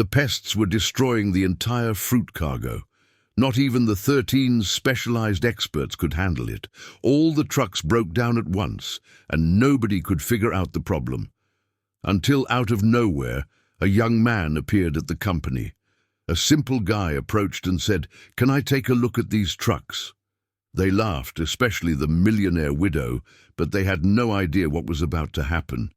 The pests were destroying the entire fruit cargo. Not even the 13 specialized experts could handle it. All the trucks broke down at once, and nobody could figure out the problem. Until out of nowhere, a young man appeared at the company. A simple guy approached and said, "Can I take a look at these trucks?" They laughed, especially the millionaire widow, but they had no idea what was about to happen.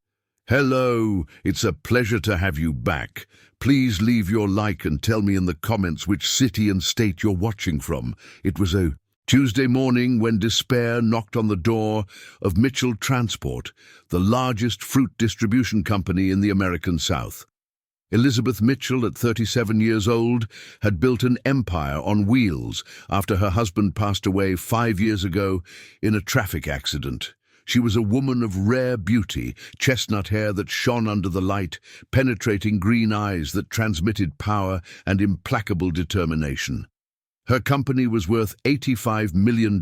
"Hello, it's a pleasure to have you back. Please leave your like and tell me in the comments which city and state you're watching from." It was a Tuesday morning when despair knocked on the door of Mitchell Transport, the largest fruit distribution company in the American South. Elizabeth Mitchell, at 37 years old, had built an empire on wheels after her husband passed away 5 years ago in a traffic accident. She was a woman of rare beauty, chestnut hair that shone under the light, penetrating green eyes that transmitted power and implacable determination. Her company was worth $85 million,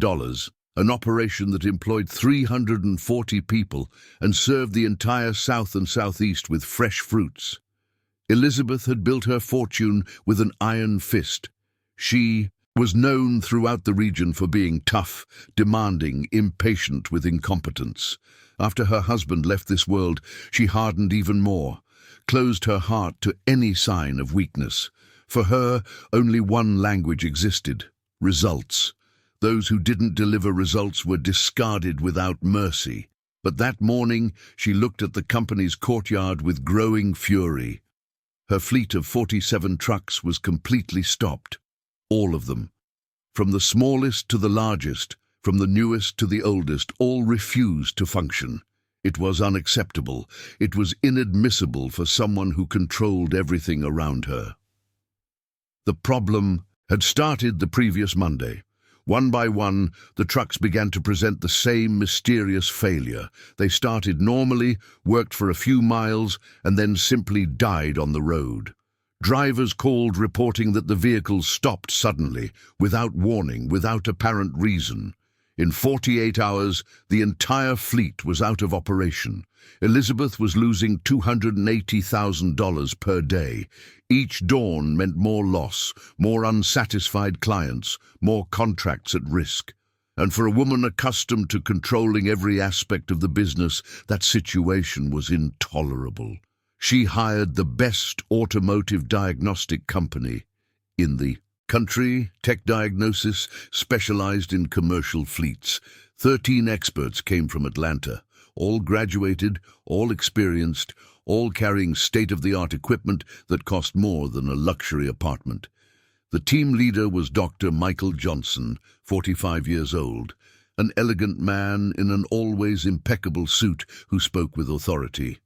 an operation that employed 340 people and served the entire South and Southeast with fresh fruits. Elizabeth had built her fortune with an iron fist. She was known throughout the region for being tough, demanding, impatient with incompetence. After her husband left this world, she hardened even more, closed her heart to any sign of weakness. For her, only one language existed: results. Those who didn't deliver results were discarded without mercy. But that morning, she looked at the company's courtyard with growing fury. Her fleet of 47 trucks was completely stopped. All of them. From the smallest to the largest, from the newest to the oldest, all refused to function. It was unacceptable. It was inadmissible for someone who controlled everything around her. The problem had started the previous Monday. One by one, the trucks began to present the same mysterious failure. They started normally, worked for a few miles, and then simply died on the road. Drivers called reporting that the vehicles stopped suddenly, without warning, without apparent reason. In 48 hours, the entire fleet was out of operation. Elizabeth was losing $280,000 per day. Each dawn meant more loss, more unsatisfied clients, more contracts at risk. And for a woman accustomed to controlling every aspect of the business, that situation was intolerable. She hired the best automotive diagnostic company in the country, Tech Diagnosis, specialized in commercial fleets. 13 experts came from Atlanta, all graduated, all experienced, all carrying state-of-the-art equipment that cost more than a luxury apartment. The team leader was Dr. Michael Johnson, 45 years old, an elegant man in an always impeccable suit who spoke with authority.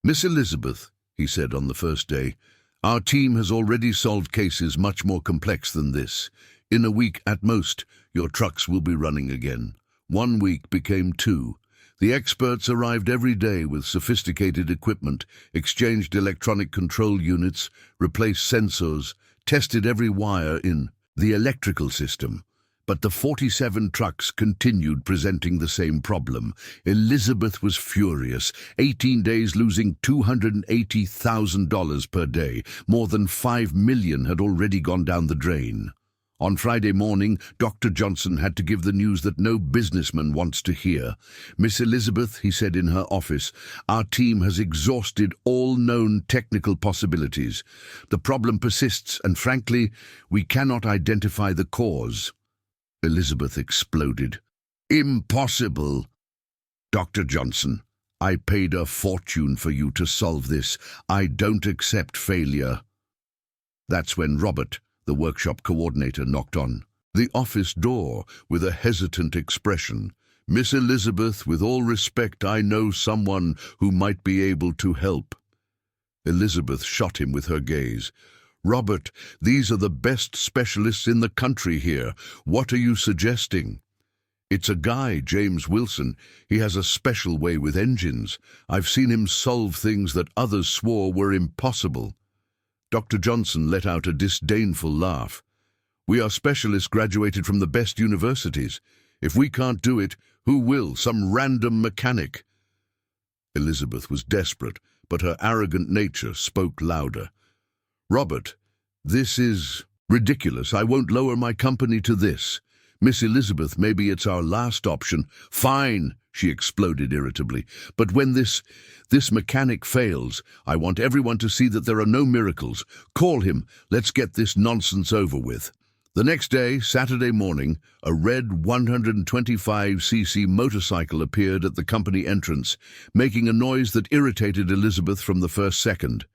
"Miss Elizabeth," he said on the first day, "our team has already solved cases much more complex than this. In a week at most, your trucks will be running again." 1 week became 2. The experts arrived every day with sophisticated equipment, exchanged electronic control units, replaced sensors, tested every wire in the electrical system. But the 47 trucks continued presenting the same problem. Elizabeth was furious. 18 days losing $280,000 per day. More than $5 million had already gone down the drain. On Friday morning, Dr. Johnson had to give the news that no businessman wants to hear. "Miss Elizabeth," he said in her office, "our team has exhausted all known technical possibilities. The problem persists, and frankly, we cannot identify the cause." Elizabeth exploded. "Impossible!" "Dr. Johnson, I paid a fortune for you to solve this. I don't accept failure." That's when Robert, the workshop coordinator, knocked on the office door with a hesitant expression. "Miss Elizabeth, with all respect, I know someone who might be able to help." Elizabeth shot him with her gaze. "Robert, these are the best specialists in the country here. What are you suggesting?" "It's a guy, James Wilson. He has a special way with engines. I've seen him solve things that others swore were impossible." Dr. Johnson let out a disdainful laugh. "We are specialists graduated from the best universities. If we can't do it, who will? Some random mechanic?" Elizabeth was desperate, but her arrogant nature spoke louder. "Robert, this is ridiculous. I won't lower my company to this. Miss Elizabeth, maybe it's our last option." "Fine," she exploded irritably. "But when this mechanic fails, I want everyone to see that there are no miracles. Call him. Let's get this nonsense over with." The next day, Saturday morning, a red 125cc motorcycle appeared at the company entrance, making a noise that irritated Elizabeth from the first second.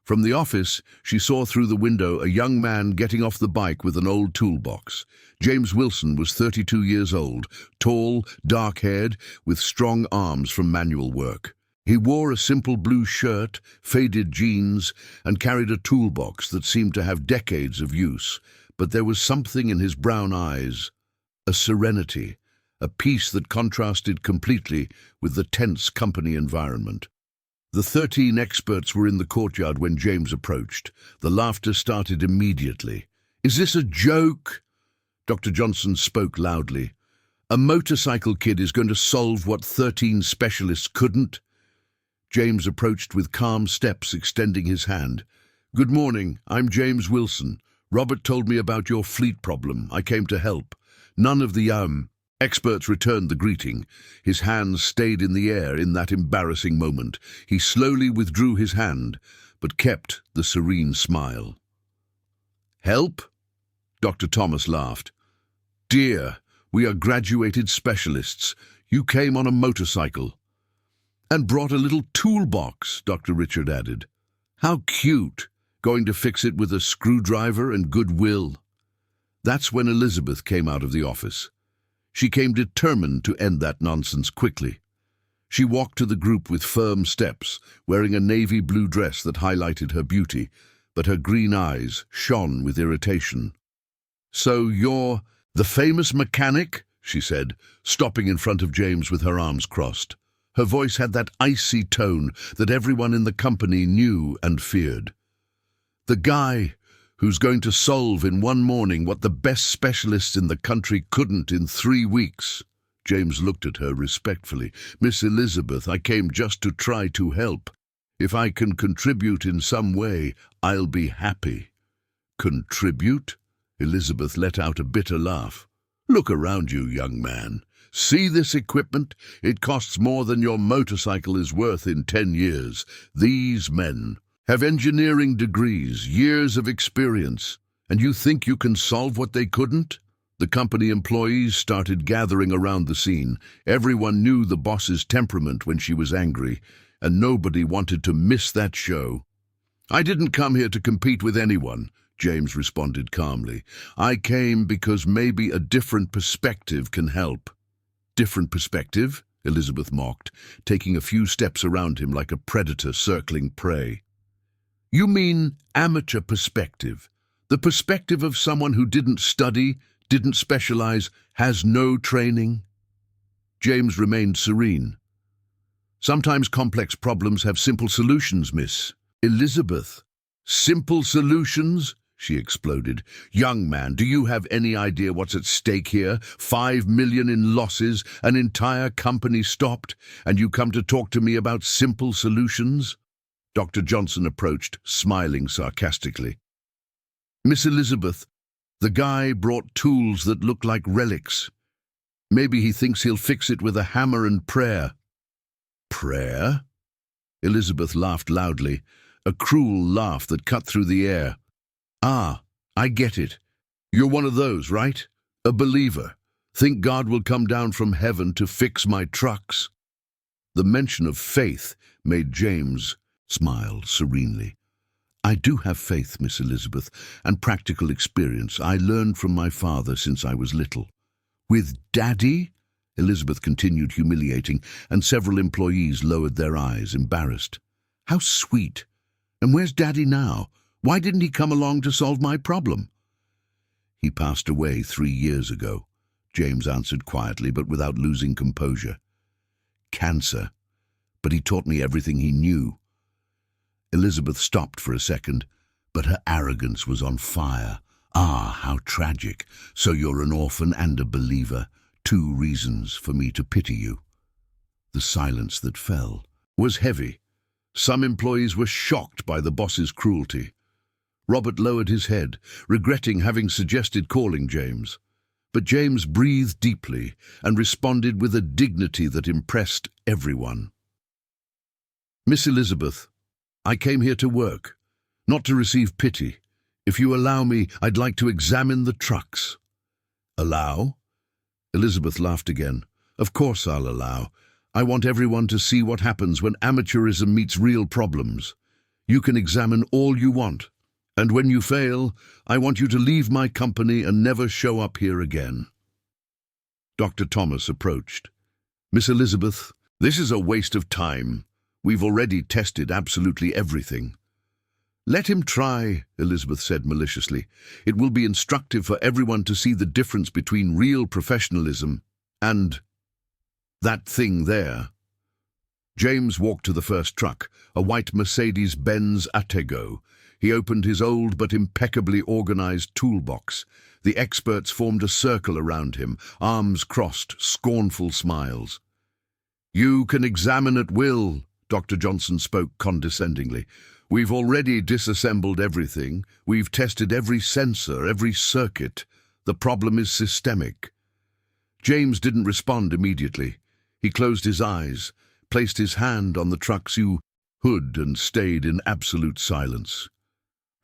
From the office, she saw through the window a young man getting off the bike with an old toolbox. James Wilson was 32 years old, tall, dark-haired, with strong arms from manual work. He wore a simple blue shirt, faded jeans, and carried a toolbox that seemed to have decades of use. But there was something in his brown eyes, a serenity, a peace that contrasted completely with the tense company environment. The 13 experts were in the courtyard when James approached. The laughter started immediately. "Is this a joke?" Dr. Johnson spoke loudly. "A motorcycle kid is going to solve what 13 specialists couldn't?" James approached with calm steps, extending his hand. "Good morning, I'm James Wilson. Robert told me about your fleet problem. I came to help." None of the experts returned the greeting. His hands stayed in the air in that embarrassing moment. He slowly withdrew his hand, but kept the serene smile. "Help?" Dr. Thomas laughed. "Dear, we are graduated specialists. You came on a motorcycle." "And brought a little toolbox," Dr. Richard added. "How cute. Going to fix it with a screwdriver and goodwill." That's when Elizabeth came out of the office. She came determined to end that nonsense quickly. She walked to the group with firm steps, wearing a navy blue dress that highlighted her beauty, but her green eyes shone with irritation. "So you're the famous mechanic?" she said, stopping in front of James with her arms crossed. Her voice had that icy tone that everyone in the company knew and feared. "The guy who's going to solve in one morning what the best specialists in the country couldn't in 3 weeks. James looked at her respectfully. "Miss Elizabeth, I came just to try to help. If I can contribute in some way, I'll be happy." "Contribute?" Elizabeth let out a bitter laugh. "Look around you, young man. See this equipment? It costs more than your motorcycle is worth in 10 years. These men have engineering degrees, years of experience, and you think you can solve what they couldn't?" The company employees started gathering around the scene. Everyone knew the boss's temperament when she was angry, and nobody wanted to miss that show. "I didn't come here to compete with anyone," James responded calmly. "I came because maybe a different perspective can help." "Different perspective?" Elizabeth mocked, taking a few steps around him like a predator circling prey. "You mean amateur perspective, the perspective of someone who didn't study, didn't specialize, has no training?" James remained serene. "Sometimes complex problems have simple solutions, Miss Elizabeth." "Simple solutions?" she exploded. "Young man, do you have any idea what's at stake here? 5 million in losses, an entire company stopped, and you come to talk to me about simple solutions?" Dr. Johnson approached, smiling sarcastically. "Miss Elizabeth, the guy brought tools that look like relics. Maybe he thinks he'll fix it with a hammer and prayer." "Prayer?" Elizabeth laughed loudly, a cruel laugh that cut through the air. "Ah, I get it. You're one of those, right? A believer. Think God will come down from heaven to fix my trucks?" The mention of faith made James smile serenely. "I do have faith, Miss Elizabeth, and practical experience. I learned from my father since I was little." "With Daddy?" Elizabeth continued, humiliating, and several employees lowered their eyes, embarrassed. "How sweet. And where's Daddy now? Why didn't he come along to solve my problem?" "He passed away 3 years ago," James answered quietly but without losing composure. "Cancer. But he taught me everything he knew." Elizabeth stopped for a second, but her arrogance was on fire. "Ah, how tragic. So you're an orphan and a believer. 2 reasons for me to pity you." The silence that fell was heavy. Some employees were shocked by the boss's cruelty. Robert lowered his head, regretting having suggested calling James. But James breathed deeply and responded with a dignity that impressed everyone. "Miss Elizabeth, I came here to work, not to receive pity. If you allow me, I'd like to examine the trucks." "Allow?" Elizabeth laughed again. "Of course I'll allow. I want everyone to see what happens when amateurism meets real problems. You can examine all you want. And when you fail, I want you to leave my company and never show up here again." Dr. Thomas approached. "Miss Elizabeth, this is a waste of time. We've already tested absolutely everything." "Let him try," Elizabeth said maliciously. "It will be instructive for everyone to see the difference between real professionalism and that thing there." James walked to the first truck, a white Mercedes-Benz Atego. He opened his old but impeccably organized toolbox. The experts formed a circle around him, arms crossed, scornful smiles. "You can examine at will," Dr. Johnson spoke condescendingly. "We've already disassembled everything. We've tested every sensor, every circuit. The problem is systemic." James didn't respond immediately. He closed his eyes, placed his hand on the truck's hood and stayed in absolute silence.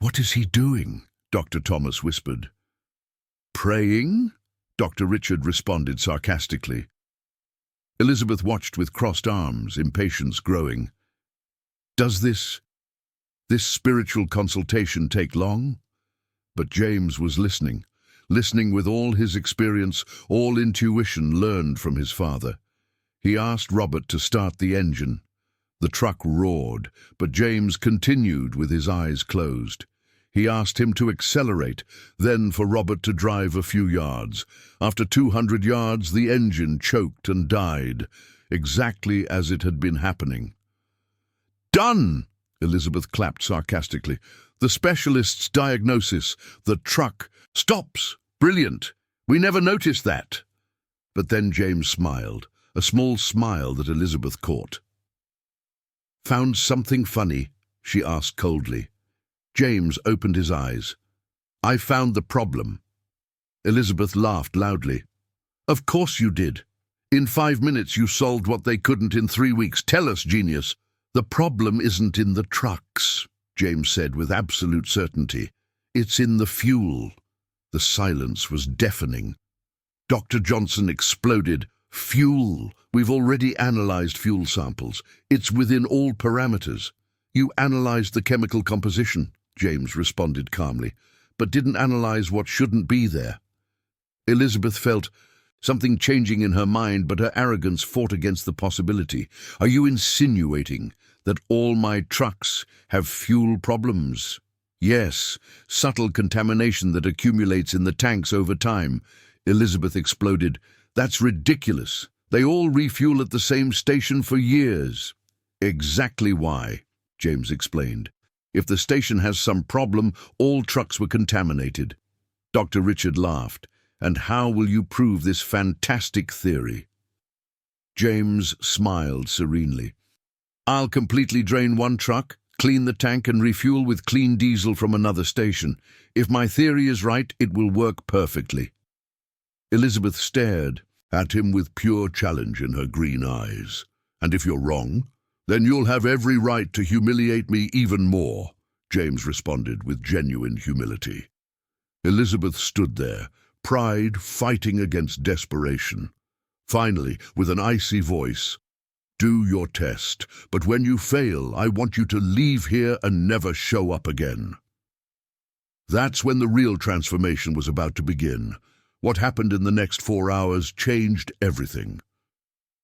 "What is he doing?" Dr. Thomas whispered. "Praying?" Dr. Richard responded sarcastically. Elizabeth watched with crossed arms, impatience growing. "Does this spiritual consultation take long?" But James was listening with all his experience, all intuition learned from his father. He asked Robert to start the engine. The truck roared, but James continued with his eyes closed. He asked him to accelerate, then for Robert to drive a few yards. After 200 yards, the engine choked and died, exactly as it had been happening. "Done!" Elizabeth clapped sarcastically. "The specialist's diagnosis, the truck, stops! Brilliant! We never noticed that!" But then James smiled, a small smile that Elizabeth caught. "Found something funny?" she asked coldly. James opened his eyes. "I found the problem." Elizabeth laughed loudly. "Of course you did. In 5 minutes you solved what they couldn't in 3 weeks. Tell us, genius." "The problem isn't in the trucks," James said with absolute certainty. "It's in the fuel." The silence was deafening. Dr. Johnson exploded. "Fuel! We've already analyzed fuel samples. It's within all parameters." "You analyzed the chemical composition," James responded calmly, "but didn't analyze what shouldn't be there." Elizabeth felt something changing in her mind, but her arrogance fought against the possibility. "Are you insinuating that all my trucks have fuel problems?" "Yes, subtle contamination that accumulates in the tanks over time." Elizabeth exploded. "That's ridiculous. They all refuel at the same station for years." "Exactly why," James explained. "If the station has some problem, all trucks were contaminated." Dr. Richard laughed. "And how will you prove this fantastic theory?" James smiled serenely. "I'll completely drain one truck, clean the tank and refuel with clean diesel from another station. If my theory is right, it will work perfectly." Elizabeth stared at him with pure challenge in her green eyes. "And if you're wrong, then you'll have every right to humiliate me even more," James responded with genuine humility. Elizabeth stood there, pride fighting against desperation. Finally, with an icy voice, "Do your test, but when you fail, I want you to leave here and never show up again." That's when the real transformation was about to begin. What happened in the next 4 hours changed everything.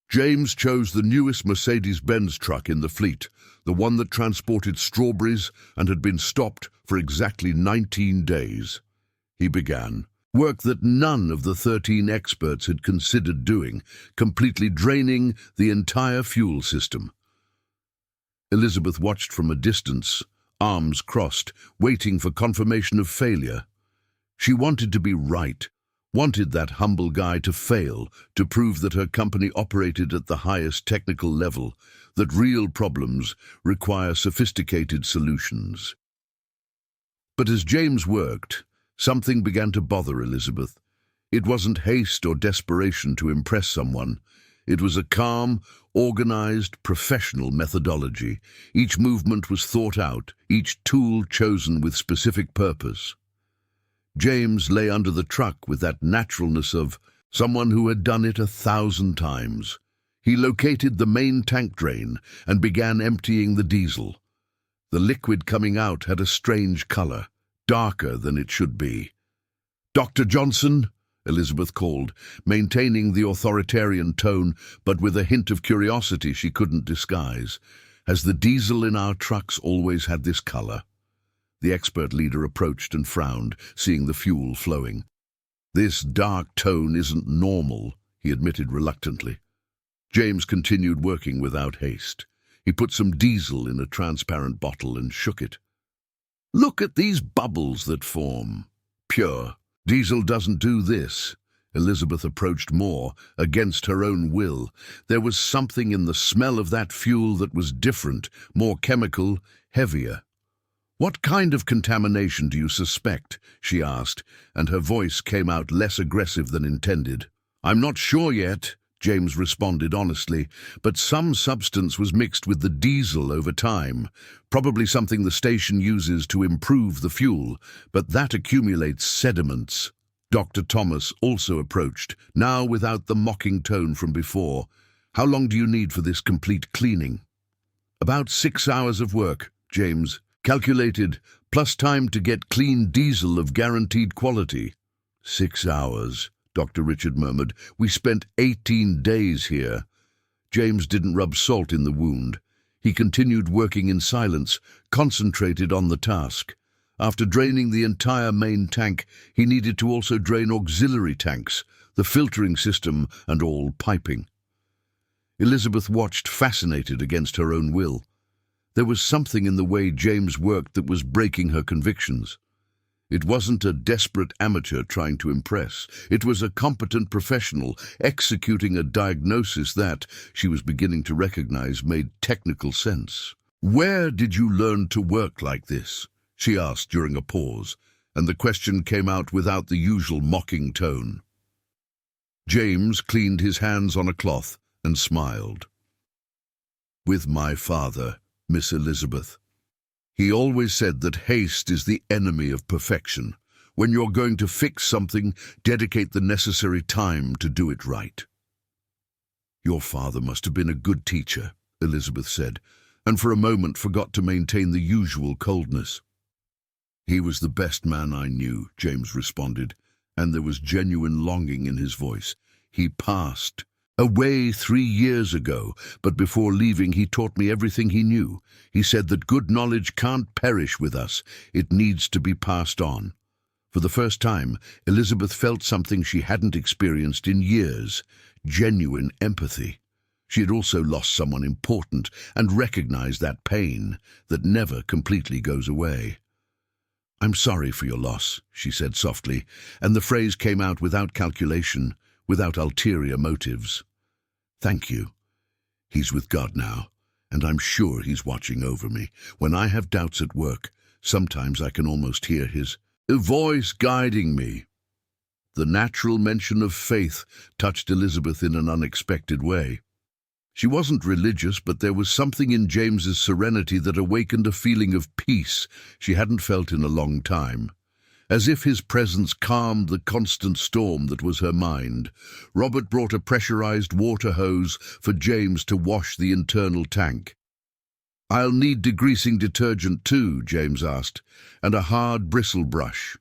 James chose the newest Mercedes-Benz truck in the fleet, the one that transported strawberries and had been stopped for exactly 19 days. He began work that none of the 13 experts had considered doing, completely draining the entire fuel system. Elizabeth watched from a distance, arms crossed, waiting for confirmation of failure. She wanted to be right, wanted that humble guy to fail, to prove that her company operated at the highest technical level, that real problems require sophisticated solutions. But as James worked, something began to bother Elizabeth. It wasn't haste or desperation to impress someone. It was a calm, organized, professional methodology. Each movement was thought out, each tool chosen with specific purpose. James lay under the truck with that naturalness of someone who had done it 1,000 times. He located the main tank drain and began emptying the diesel. The liquid coming out had a strange color, darker than it should be. "Dr. Johnson," Elizabeth called, maintaining the authoritarian tone, but with a hint of curiosity she couldn't disguise. "Has the diesel in our trucks always had this color?" The expert leader approached and frowned, seeing the fuel flowing. "This dark tone isn't normal," he admitted reluctantly. James continued working without haste. He put some diesel in a transparent bottle and shook it. "Look at these bubbles that form. Pure. Diesel doesn't do this." Elizabeth approached more, against her own will. There was something in the smell of that fuel that was different, more chemical, heavier. "What kind of contamination do you suspect?" she asked, and her voice came out less aggressive than intended. "I'm not sure yet," James responded honestly, "but some substance was mixed with the diesel over time, probably something the station uses to improve the fuel, but that accumulates sediments." Dr. Thomas also approached, now without the mocking tone from before. "How long do you need for this complete cleaning?" "About 6 hours of work," James calculated, "plus time to get clean diesel of guaranteed quality." 6 hours, Dr. Richard murmured. "We spent 18 days here." James didn't rub salt in the wound. He continued working in silence, concentrated on the task. After draining the entire main tank, he needed to also drain auxiliary tanks, the filtering system, and all piping. Elizabeth watched, fascinated against her own will. There was something in the way James worked that was breaking her convictions. It wasn't a desperate amateur trying to impress. It was a competent professional executing a diagnosis that, she was beginning to recognize, made technical sense. "Where did you learn to work like this?" she asked during a pause, and the question came out without the usual mocking tone. James cleaned his hands on a cloth and smiled. "With my father, Miss Elizabeth. He always said that haste is the enemy of perfection. When you're going to fix something, dedicate the necessary time to do it right." "Your father must have been a good teacher," Elizabeth said, and for a moment forgot to maintain the usual coldness. "He was the best man I knew," James responded, and there was genuine longing in his voice. "He passed away 3 years ago, but before leaving he taught me everything he knew. He said that good knowledge can't perish with us, it needs to be passed on." For the first time, Elizabeth felt something she hadn't experienced in years, genuine empathy. She had also lost someone important and recognized that pain that never completely goes away. "I'm sorry for your loss," she said softly, and the phrase came out without calculation, without ulterior motives. "Thank you. He's with God now, and I'm sure he's watching over me. When I have doubts at work, sometimes I can almost hear his voice guiding me." The natural mention of faith touched Elizabeth in an unexpected way. She wasn't religious, but there was something in James's serenity that awakened a feeling of peace she hadn't felt in a long time. As if his presence calmed the constant storm that was her mind, Robert brought a pressurized water hose for James to wash the internal tank. "I'll need degreasing detergent too," James asked, "and a hard bristle brush."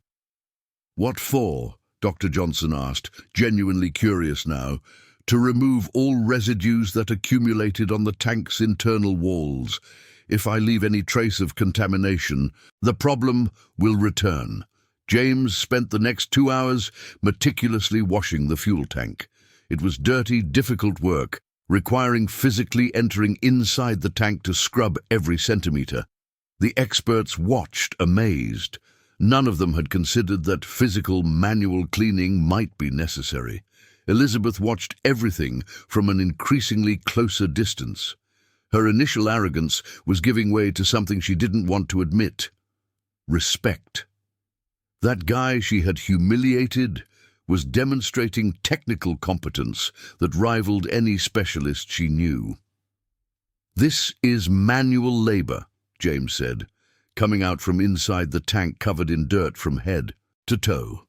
"What for?" Dr. Johnson asked, genuinely curious now. "To remove all residues that accumulated on the tank's internal walls. If I leave any trace of contamination, the problem will return." James spent the next 2 hours meticulously washing the fuel tank. It was dirty, difficult work, requiring physically entering inside the tank to scrub every centimeter. The experts watched, amazed. None of them had considered that physical, manual cleaning might be necessary. Elizabeth watched everything from an increasingly closer distance. Her initial arrogance was giving way to something she didn't want to admit: respect. That guy she had humiliated was demonstrating technical competence that rivaled any specialist she knew. "This is manual labor," James said, coming out from inside the tank covered in dirt from head to toe.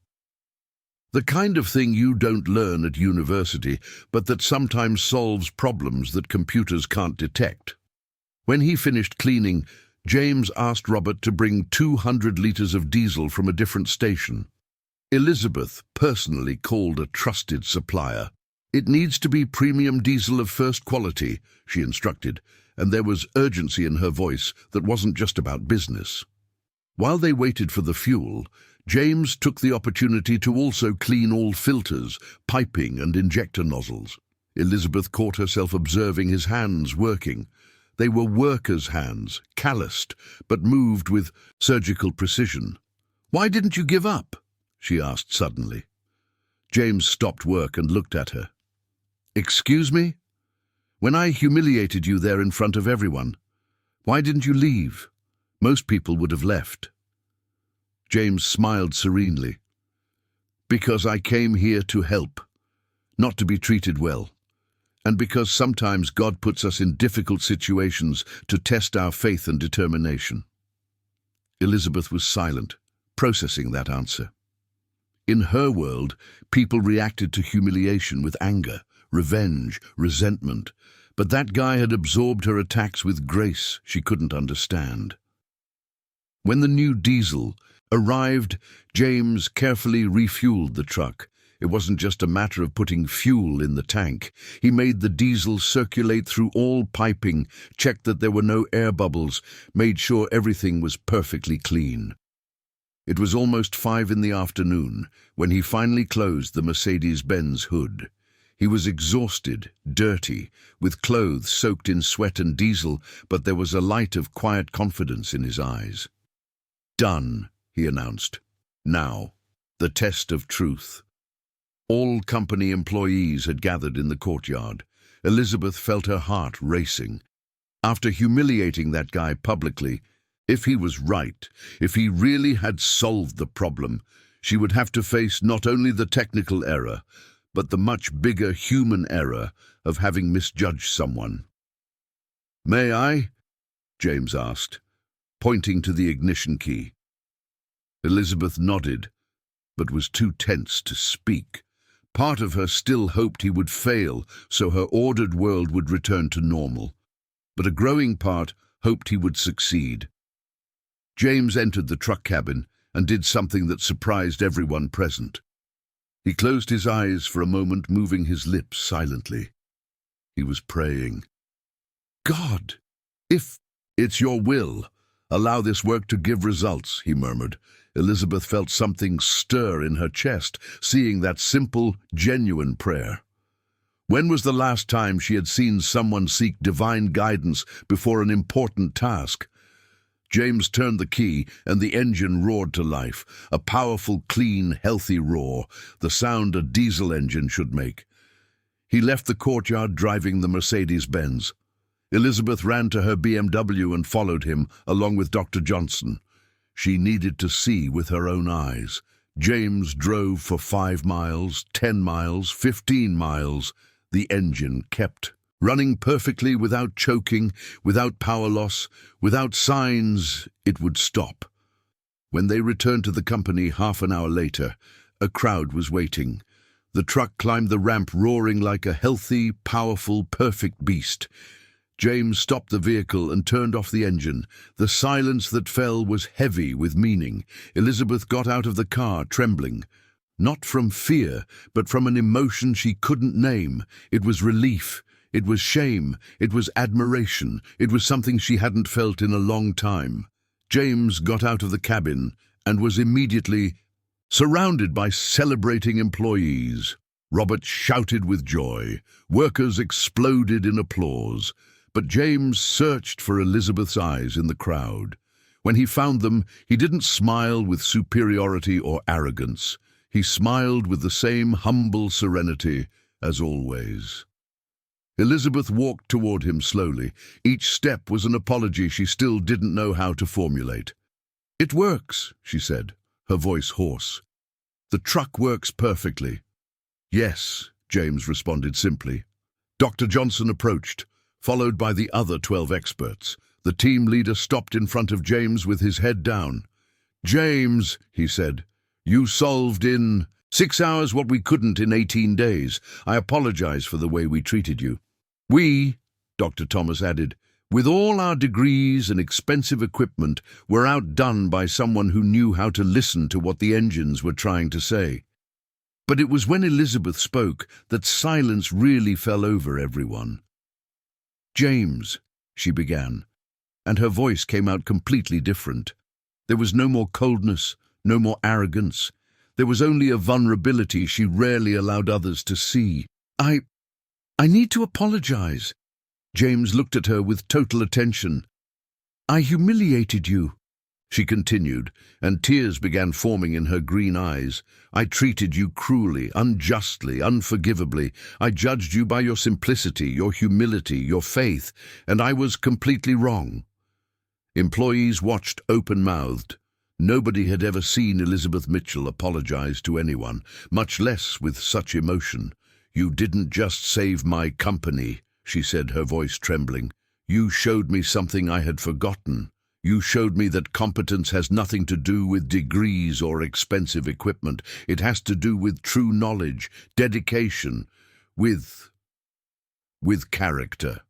"The kind of thing you don't learn at university, but that sometimes solves problems that computers can't detect." When he finished cleaning, James asked Robert to bring 200 liters of diesel from a different station. Elizabeth personally called a trusted supplier. "It needs to be premium diesel of first quality," she instructed, and there was urgency in her voice that wasn't just about business. While they waited for the fuel, James took the opportunity to also clean all filters, piping and injector nozzles. Elizabeth caught herself observing his hands working. They were workers' hands, calloused, but moved with surgical precision. "Why didn't you give up?" she asked suddenly. James stopped work and looked at her. "Excuse me? When I humiliated you there in front of everyone, why didn't you leave? Most people would have left." James smiled serenely. "Because I came here to help, not to be treated well. And because sometimes God puts us in difficult situations to test our faith and determination." Elizabeth was silent, processing that answer. In her world, people reacted to humiliation with anger, revenge, resentment, but that guy had absorbed her attacks with grace she couldn't understand. When the new diesel arrived, James carefully refueled the truck. It wasn't just a matter of putting fuel in the tank. He made the diesel circulate through all piping, checked that there were no air bubbles, made sure everything was perfectly clean. It was almost 5 in the afternoon when he finally closed the Mercedes-Benz hood. He was exhausted, dirty, with clothes soaked in sweat and diesel, but there was a light of quiet confidence in his eyes. "Done," he announced. "Now, the test of truth." All company employees had gathered in the courtyard. Elizabeth felt her heart racing. After humiliating that guy publicly, if he was right, if he really had solved the problem, she would have to face not only the technical error, but the much bigger human error of having misjudged someone. "May I?" James asked, pointing to the ignition key. Elizabeth nodded, but was too tense to speak. Part of her still hoped he would fail so her ordered world would return to normal, but a growing part hoped he would succeed. James entered the truck cabin and did something that surprised everyone present. He closed his eyes for a moment, moving his lips silently. He was praying. "God, if it's your will, allow this work to give results," he murmured. Elizabeth felt something stir in her chest, seeing that simple, genuine prayer. When was the last time she had seen someone seek divine guidance before an important task? James turned the key, and the engine roared to life, a powerful, clean, healthy roar, the sound a diesel engine should make. He left the courtyard driving the Mercedes-Benz. Elizabeth ran to her BMW and followed him, along with Dr. Johnson. She needed to see with her own eyes. James drove for 5 miles, 10 miles, 15 miles. The engine kept running perfectly, without choking, without power loss, without signs it would stop. When they returned to the company half an hour later, a crowd was waiting. The truck climbed the ramp roaring like a healthy, powerful, perfect beast. James stopped the vehicle and turned off the engine. The silence that fell was heavy with meaning. Elizabeth got out of the car, trembling. Not from fear, but from an emotion she couldn't name. It was relief. It was shame. It was admiration. It was something she hadn't felt in a long time. James got out of the cabin and was immediately surrounded by celebrating employees. Robert shouted with joy. Workers exploded in applause. But James searched for Elizabeth's eyes in the crowd. When he found them, he didn't smile with superiority or arrogance. He smiled with the same humble serenity as always. Elizabeth walked toward him slowly. Each step was an apology she still didn't know how to formulate. "It works," she said. her voice hoarse. "The truck works perfectly." "Yes," James responded simply. Dr. Johnson approached, followed by the other 12 experts. The team leader stopped in front of James with his head down. "James," he said, "you solved in 6 hours what we couldn't in 18 days. I apologize for the way we treated you." "We," Dr. Thomas added, "with all our degrees and expensive equipment, were outdone by someone who knew how to listen to what the engines were trying to say." But it was when Elizabeth spoke that silence really fell over everyone. "James," she began, and her voice came out completely different. There was no more coldness, no more arrogance. There was only a vulnerability she rarely allowed others to see. I need to apologize." James looked at her with total attention. "I humiliated you," she continued, and tears began forming in her green eyes. "I treated you cruelly, unjustly, unforgivably. I judged you by your simplicity, your humility, your faith, and I was completely wrong." Employees watched open-mouthed. Nobody had ever seen Elizabeth Mitchell apologize to anyone, much less with such emotion. "You didn't just save my company," she said, her voice trembling. "You showed me something I had forgotten. You showed me that competence has nothing to do with degrees or expensive equipment. It has to do with true knowledge, dedication, with character."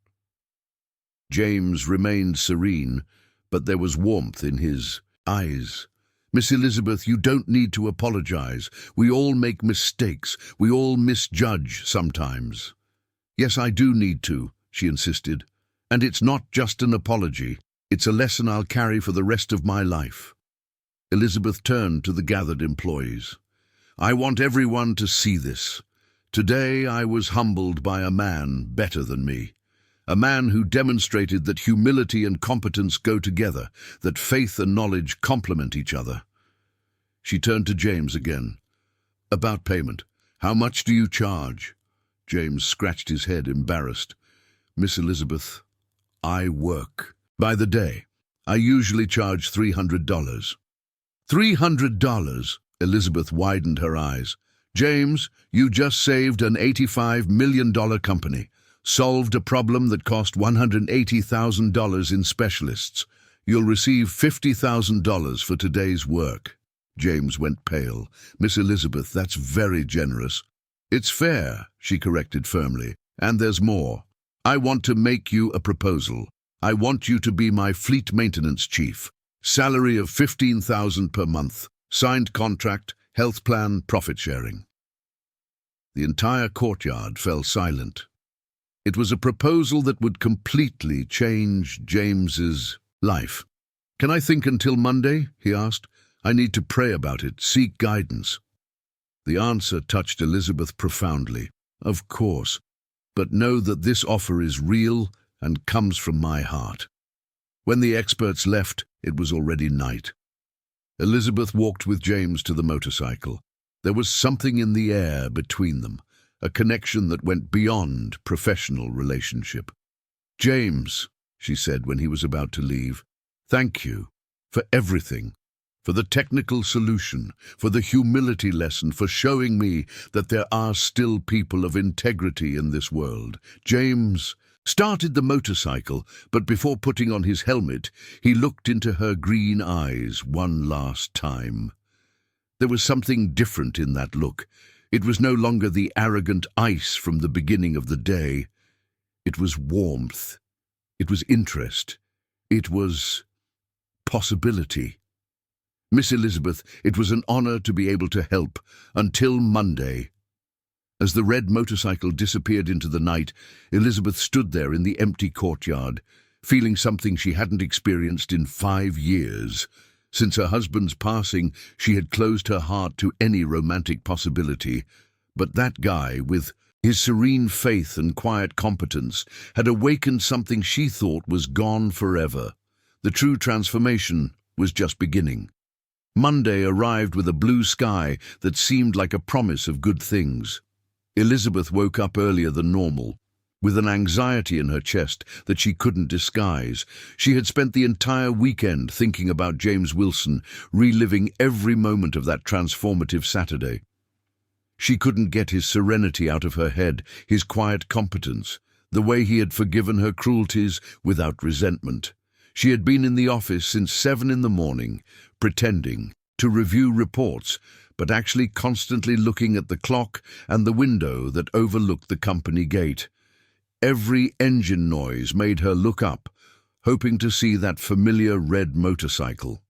James remained serene, but there was warmth in his eyes. "Miss Elizabeth, you don't need to apologize. We all make mistakes. We all misjudge sometimes." "Yes, I do need to," she insisted. "And it's not just an apology. It's a lesson I'll carry for the rest of my life." Elizabeth turned to the gathered employees. "I want everyone to see this. Today I was humbled by a man better than me. A man who demonstrated that humility and competence go together, that faith and knowledge complement each other." She turned to James again. "About payment, how much do you charge?" James scratched his head, embarrassed. "Miss Elizabeth, I work by the day. I usually charge $300. $300? Elizabeth widened her eyes. "James, you just saved an $85 million company. Solved a problem that cost $180,000 in specialists. You'll receive $50,000 for today's work." James went pale. "Miss Elizabeth, that's very generous." "It's fair," she corrected firmly. "And there's more. I want to make you a proposal. I want you to be my fleet maintenance chief. Salary of $15,000 per month. Signed contract, health plan, profit sharing." The entire courtyard fell silent. It was a proposal that would completely change James's life. "Can I think until Monday?" he asked. "I need to pray about it, seek guidance." The answer touched Elizabeth profoundly. "Of course, but know that this offer is real and comes from my heart." When the experts left, it was already night. Elizabeth walked with James to the motorcycle. There was something in the air between them, a connection that went beyond professional relationship. "James," she said when he was about to leave, "thank you for everything, for the technical solution, for the humility lesson, for showing me that there are still people of integrity in this world." James started the motorcycle, but before putting on his helmet, he looked into her green eyes one last time. There was something different in that look. It was no longer the arrogant ice from the beginning of the day. It was warmth. It was interest. It was possibility. "Miss Elizabeth, it was an honor to be able to help. Until Monday." As the red motorcycle disappeared into the night, Elizabeth stood there in the empty courtyard, feeling something she hadn't experienced in 5 years. Since her husband's passing, she had closed her heart to any romantic possibility. But that guy, with his serene faith and quiet competence, had awakened something she thought was gone forever. The true transformation was just beginning. Monday arrived with a blue sky that seemed like a promise of good things. Elizabeth woke up earlier than normal. with an anxiety in her chest that she couldn't disguise. She had spent the entire weekend thinking about James Wilson, reliving every moment of that transformative Saturday. She couldn't get his serenity out of her head, his quiet competence, the way he had forgiven her cruelties without resentment. She had been in the office since 7 in the morning, pretending to review reports, but actually constantly looking at the clock and the window that overlooked the company gate. Every engine noise made her look up, hoping to see that familiar red motorcycle.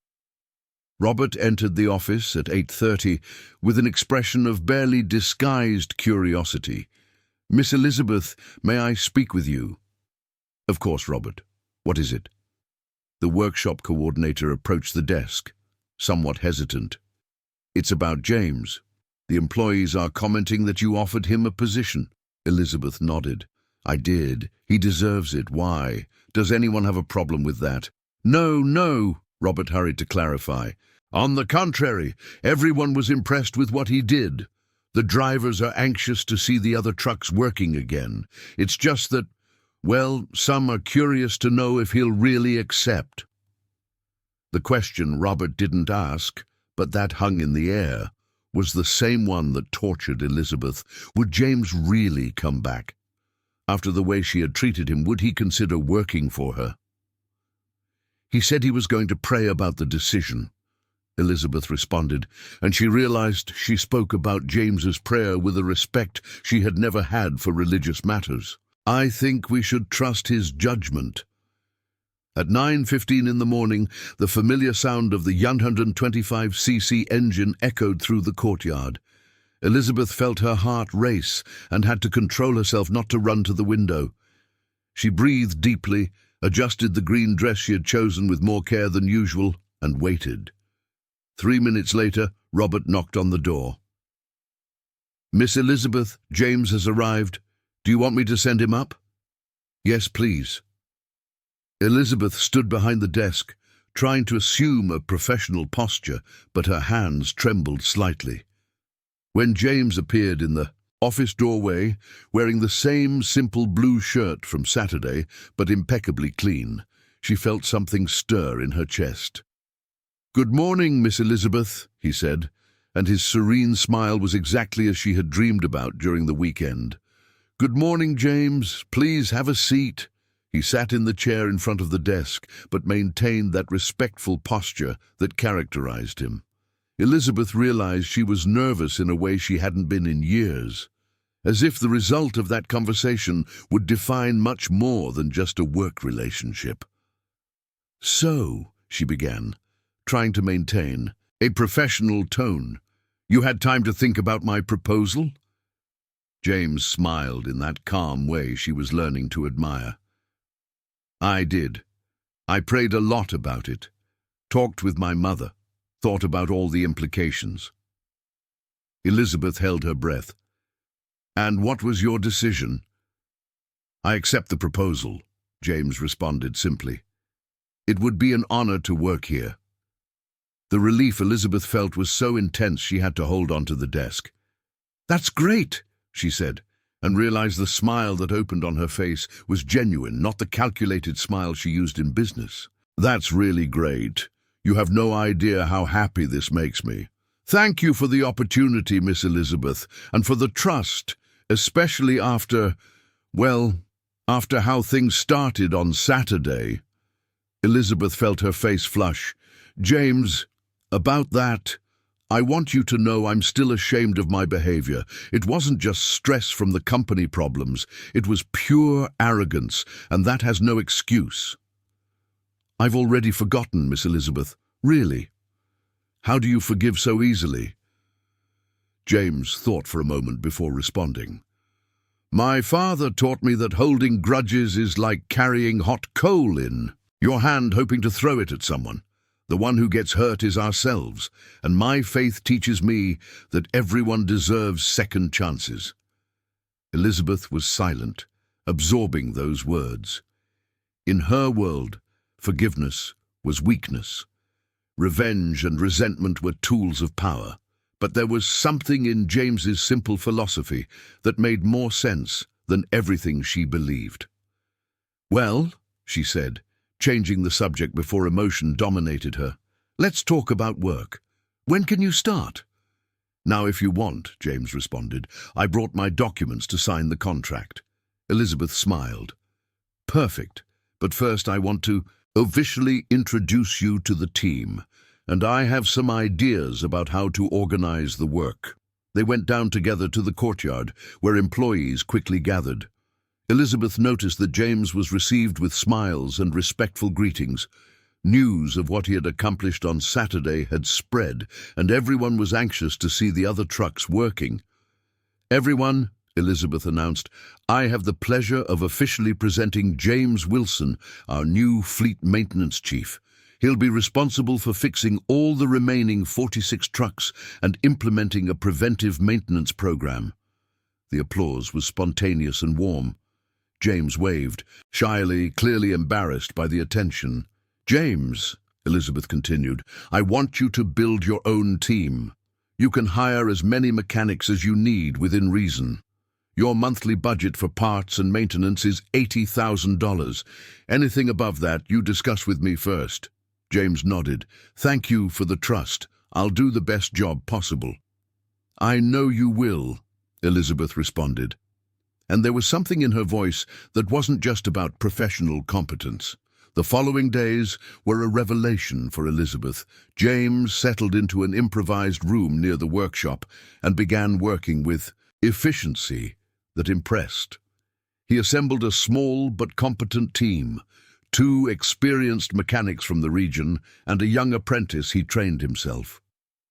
Robert entered the office at 8:30 with an expression of barely disguised curiosity. "Miss Elizabeth, may I speak with you?" "Of course, Robert. What is it?" The workshop coordinator approached the desk, somewhat hesitant. "It's about James. The employees are commenting that you offered him a position." Elizabeth nodded. "I did. He deserves it. Why? Does anyone have a problem with that?" No, Robert hurried to clarify. "On the contrary, everyone was impressed with what he did. The drivers are anxious to see the other trucks working again. It's just that, well, some are curious to know if he'll really accept." The question Robert didn't ask, but that hung in the air, was the same one that tortured Elizabeth. Would James really come back? After the way she had treated him, would he consider working for her? "He said he was going to pray about the decision," Elizabeth responded, and she realized she spoke about James's prayer with a respect she had never had for religious matters. "I think we should trust his judgment." At 9:15 in the morning, the familiar sound of the 125cc engine echoed through the courtyard. Elizabeth felt her heart race and had to control herself not to run to the window. She breathed deeply, adjusted the green dress she had chosen with more care than usual, and waited. 3 minutes later, Robert knocked on the door. "Miss Elizabeth, James has arrived. Do you want me to send him up?" "Yes, please." Elizabeth stood behind the desk, trying to assume a professional posture, but her hands trembled slightly. When James appeared in the office doorway, wearing the same simple blue shirt from Saturday, but impeccably clean, she felt something stir in her chest. "Good morning, Miss Elizabeth," he said, and his serene smile was exactly as she had dreamed about during the weekend. "Good morning, James. Please have a seat." He sat in the chair in front of the desk, but maintained that respectful posture that characterized him. Elizabeth realized she was nervous in a way she hadn't been in years, as if the result of that conversation would define much more than just a work relationship. "So," she began, trying to maintain a professional tone, "you had time to think about my proposal?" James smiled in that calm way she was learning to admire. "I did. I prayed a lot about it, talked with my mother, thought about all the implications." Elizabeth held her breath. "And what was your decision?" "I accept the proposal," James responded simply. "It would be an honor to work here." The relief Elizabeth felt was so intense she had to hold onto the desk. "That's great," she said, and realized the smile that opened on her face was genuine, not the calculated smile she used in business. "That's really great. You have no idea how happy this makes me. Thank you for the opportunity, Miss Elizabeth, and for the trust, especially after how things started on Saturday." Elizabeth felt her face flush. "James, about that, I want you to know I'm still ashamed of my behavior. It wasn't just stress from the company problems. It was pure arrogance, and that has no excuse." "I've already forgotten, Miss Elizabeth. Really? How do you forgive so easily?" James thought for a moment before responding. "My father taught me that holding grudges is like carrying hot coal in your hand hoping to throw it at someone. The one who gets hurt is ourselves, and my faith teaches me that everyone deserves second chances." Elizabeth was silent, absorbing those words. In her world, forgiveness was weakness. Revenge and resentment were tools of power. But there was something in James's simple philosophy that made more sense than everything she believed. "Well," she said, changing the subject before emotion dominated her, "let's talk about work. When can you start?" "Now, if you want," James responded. "I brought my documents to sign the contract." Elizabeth smiled. "Perfect. But first I want to officially introduce you to the team, and I have some ideas about how to organize the work." They went down together to the courtyard, where employees quickly gathered. Elizabeth noticed that James was received with smiles and respectful greetings. News of what he had accomplished on Saturday had spread, and everyone was anxious to see the other trucks working. "Everyone," Elizabeth announced, "I have the pleasure of officially presenting James Wilson, our new fleet maintenance chief. He'll be responsible for fixing all the remaining 46 trucks and implementing a preventive maintenance program." The applause was spontaneous and warm. James waved, shyly, clearly embarrassed by the attention. "James," Elizabeth continued, "I want you to build your own team. You can hire as many mechanics as you need within reason. Your monthly budget for parts and maintenance is $80,000. Anything above that, you discuss with me first." James nodded. "Thank you for the trust. I'll do the best job possible." "I know you will," Elizabeth responded. And there was something in her voice that wasn't just about professional competence. The following days were a revelation for Elizabeth. James settled into an improvised room near the workshop and began working with efficiency that impressed. He assembled a small but competent team, 2 experienced mechanics from the region and a young apprentice he trained himself.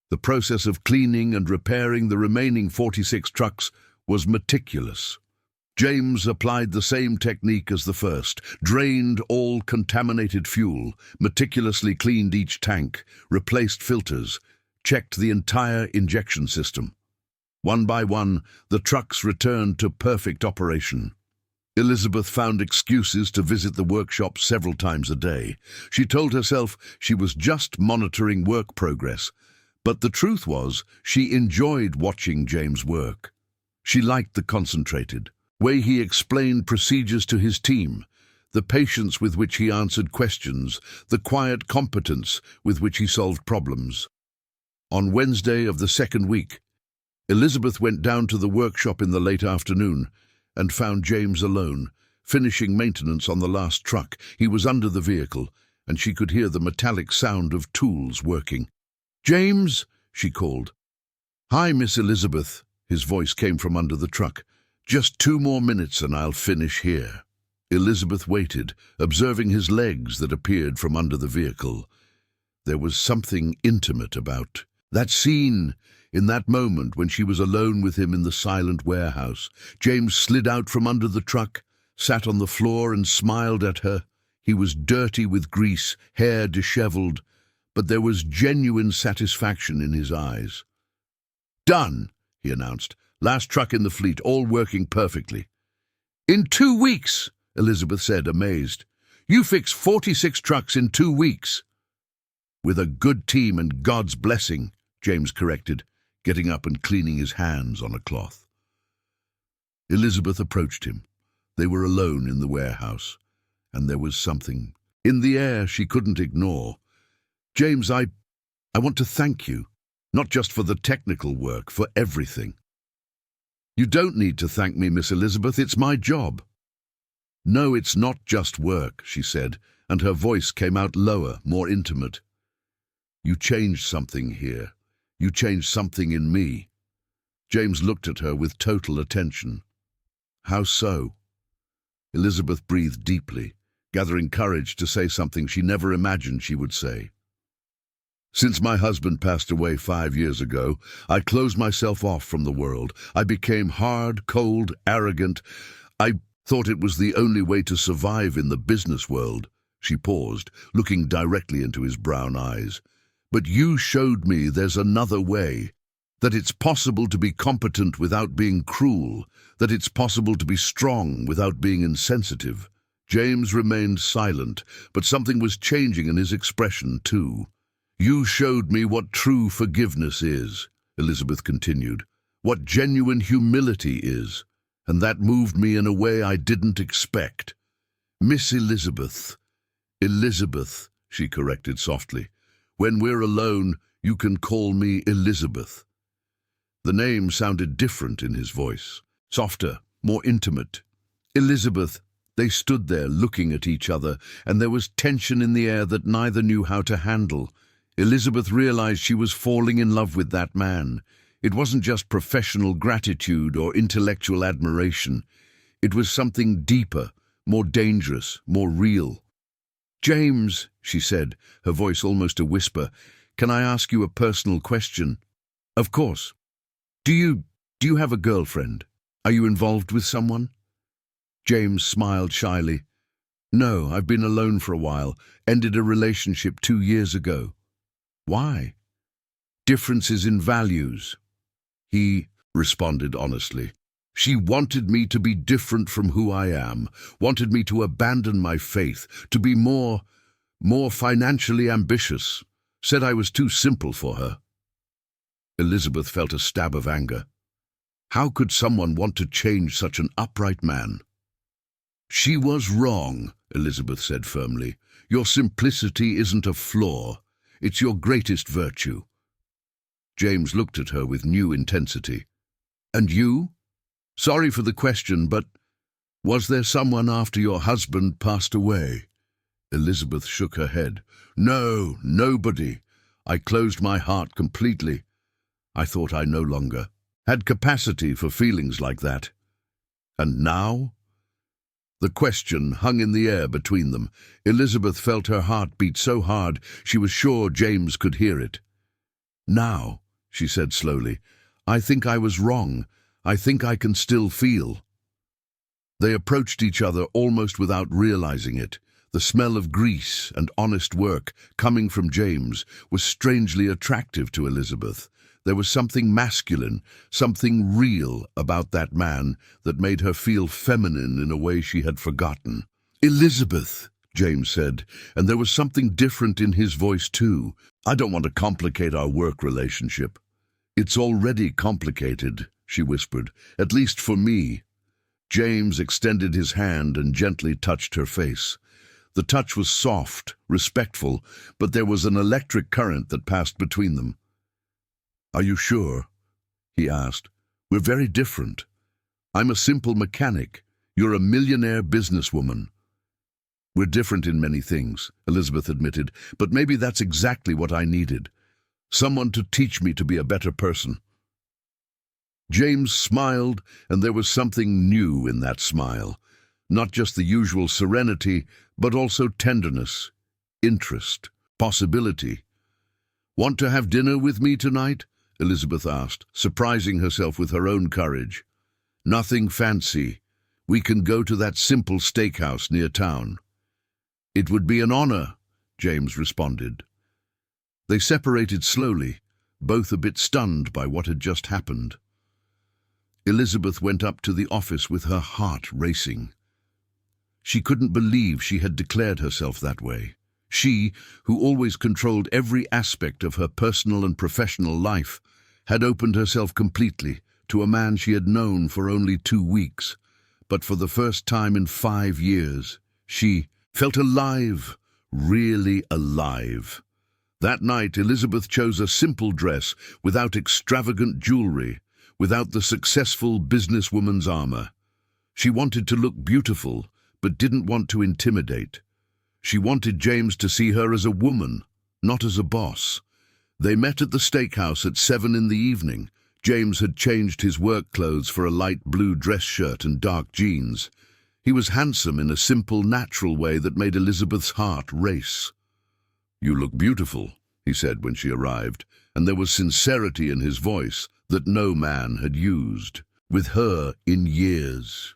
The process of cleaning and repairing the remaining 46 trucks was meticulous. James applied the same technique as the first, drained all contaminated fuel, meticulously cleaned each tank, replaced filters, checked the entire injection system. One by one, the trucks returned to perfect operation. Elizabeth found excuses to visit the workshop several times a day. She told herself she was just monitoring work progress, but the truth was she enjoyed watching James work. She liked the concentrated way he explained procedures to his team, the patience with which he answered questions, the quiet competence with which he solved problems. On Wednesday of the second week, Elizabeth went down to the workshop in the late afternoon and found James alone, finishing maintenance on the last truck. He was under the vehicle, and she could hear the metallic sound of tools working. "James," she called. "Hi, Miss Elizabeth," his voice came from under the truck. "Just 2 more minutes and I'll finish here." Elizabeth waited, observing his legs that appeared from under the vehicle. There was something intimate about that scene. In that moment when she was alone with him in the silent warehouse, James slid out from under the truck, sat on the floor and smiled at her. He was dirty with grease, hair disheveled, but there was genuine satisfaction in his eyes. "Done," he announced. "Last truck in the fleet, all working perfectly." "In 2 weeks," Elizabeth said, amazed. "You fixed 46 trucks in 2 weeks." "With a good team and God's blessing," James corrected, getting up and cleaning his hands on a cloth. Elizabeth approached him. They were alone in the warehouse, and there was something in the air she couldn't ignore. "James, I want to thank you, not just for the technical work, for everything." "You don't need to thank me, Miss Elizabeth, it's my job." "No, it's not just work," she said, and her voice came out lower, more intimate. "You changed something here. You changed something in me." James looked at her with total attention. "How so?" Elizabeth breathed deeply, gathering courage to say something she never imagined she would say. "Since my husband passed away 5 years ago, I closed myself off from the world. I became hard, cold, arrogant. I thought it was the only way to survive in the business world." She paused, looking directly into his brown eyes. "But you showed me there's another way, that it's possible to be competent without being cruel, that it's possible to be strong without being insensitive." James remained silent, but something was changing in his expression too. "You showed me what true forgiveness is," Elizabeth continued, "what genuine humility is. and that moved me in a way I didn't expect. Miss Elizabeth. Elizabeth, she corrected softly. When we're alone, you can call me Elizabeth. The name sounded different in his voice, softer, more intimate. Elizabeth. They stood there looking at each other, and there was tension in the air that neither knew how to handle. Elizabeth realized she was falling in love with that man. It wasn't just professional gratitude or intellectual admiration. It was something deeper, more dangerous, more real. "James," she said, her voice almost a whisper, "can I ask you a personal question?" "Of course. Do you have a girlfriend? Are you involved with someone?" James smiled shyly. "No, I've been alone for a while. Ended a relationship 2 years ago." "Why?" "Differences in values." He responded honestly. "She wanted me to be different from who I am, wanted me to abandon my faith, to be more financially ambitious, said I was too simple for her." Elizabeth felt a stab of anger. How could someone want to change such an upright man? "She was wrong," Elizabeth said firmly. "Your simplicity isn't a flaw. It's your greatest virtue." James looked at her with new intensity. "And you? Sorry for the question, but was there someone after your husband passed away?" Elizabeth shook her head. "No, nobody. I closed my heart completely. I thought I no longer had capacity for feelings like that. And now?" The question hung in the air between them. Elizabeth felt her heart beat so hard she was sure James could hear it. "Now," she said slowly, "I think I was wrong. I think I can still feel." They approached each other almost without realizing it. The smell of grease and honest work coming from James was strangely attractive to Elizabeth. There was something masculine, something real about that man that made her feel feminine in a way she had forgotten. "Elizabeth," James said, and there was something different in his voice too. "I don't want to complicate our work relationship." "It's already complicated," she whispered, "at least for me." James extended his hand and gently touched her face. The touch was soft, respectful, but there was an electric current that passed between them. "Are you sure?" he asked. "We're very different. I'm a simple mechanic. You're a millionaire businesswoman." "We're different in many things," Elizabeth admitted, "but maybe that's exactly what I needed. Someone to teach me to be a better person." James smiled, and there was something new in that smile. Not just the usual serenity, but also tenderness, interest, possibility. "Want to have dinner with me tonight?" Elizabeth asked, surprising herself with her own courage. "Nothing fancy. We can go to that simple steakhouse near town." "It would be an honor," James responded. They separated slowly, both a bit stunned by what had just happened. Elizabeth went up to the office with her heart racing. She couldn't believe she had declared herself that way. She, who always controlled every aspect of her personal and professional life, had opened herself completely to a man she had known for only 2 weeks. But for the first time in 5 years, she felt alive, really alive. That night, Elizabeth chose a simple dress without extravagant jewelry, without the successful businesswoman's armor. She wanted to look beautiful, but didn't want to intimidate. She wanted James to see her as a woman, not as a boss. They met at the steakhouse at 7 in the evening. James had changed his work clothes for a light blue dress shirt and dark jeans. He was handsome in a simple, natural way that made Elizabeth's heart race. "You look beautiful," he said when she arrived, and there was sincerity in his voice that no man had used with her in years.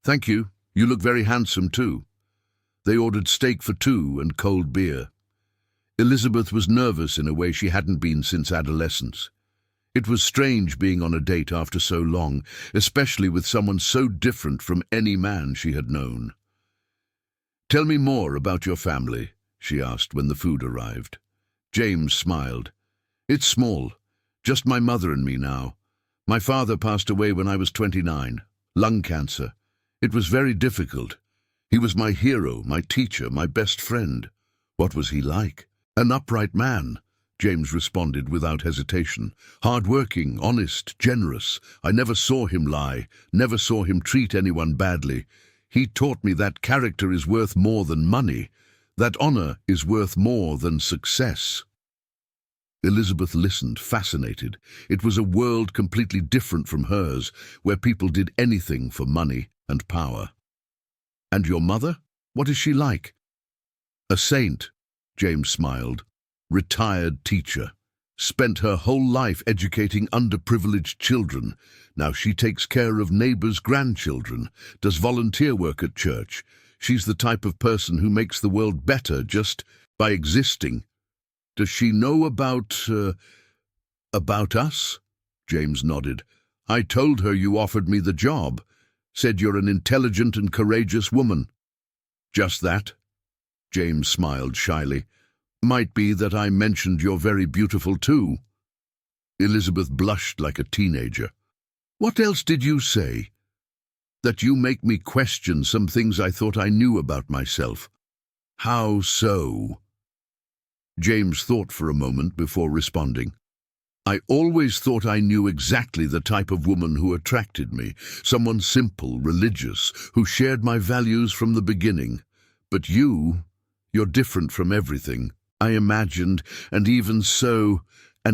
"Thank you. You look very handsome too." They ordered steak for 2 and cold beer. Elizabeth was nervous in a way she hadn't been since adolescence. It was strange being on a date after so long, especially with someone so different from any man she had known. "Tell me more about your family," she asked when the food arrived. James smiled. "It's small. Just my mother and me now. My father passed away when I was 29. Lung cancer. It was very difficult. He was my hero, my teacher, my best friend. What was he like? An upright man, James responded without hesitation. Hard-working, honest, generous. I never saw him lie, never saw him treat anyone badly. He taught me that character is worth more than money, that honor is worth more than success. Elizabeth listened, fascinated. It was a world completely different from hers, where people did anything for money and power. And your mother? What is she like? A saint, James smiled. Retired teacher. Spent her whole life educating underprivileged children. Now she takes care of neighbors' grandchildren, does volunteer work at church. She's the type of person who makes the world better just by existing. Does she know about us? James nodded. I told her you offered me the job. Said you're an intelligent and courageous woman. Just that? James smiled shyly. Might be that I mentioned you're very beautiful too. Elizabeth blushed like a teenager. What else did you say? That you make me question some things I thought I knew about myself. How so? James thought for a moment before responding. I always thought I knew exactly the type of woman who attracted me, someone simple, religious, who shared my values from the beginning. But you're different from everything I imagined, and even so, I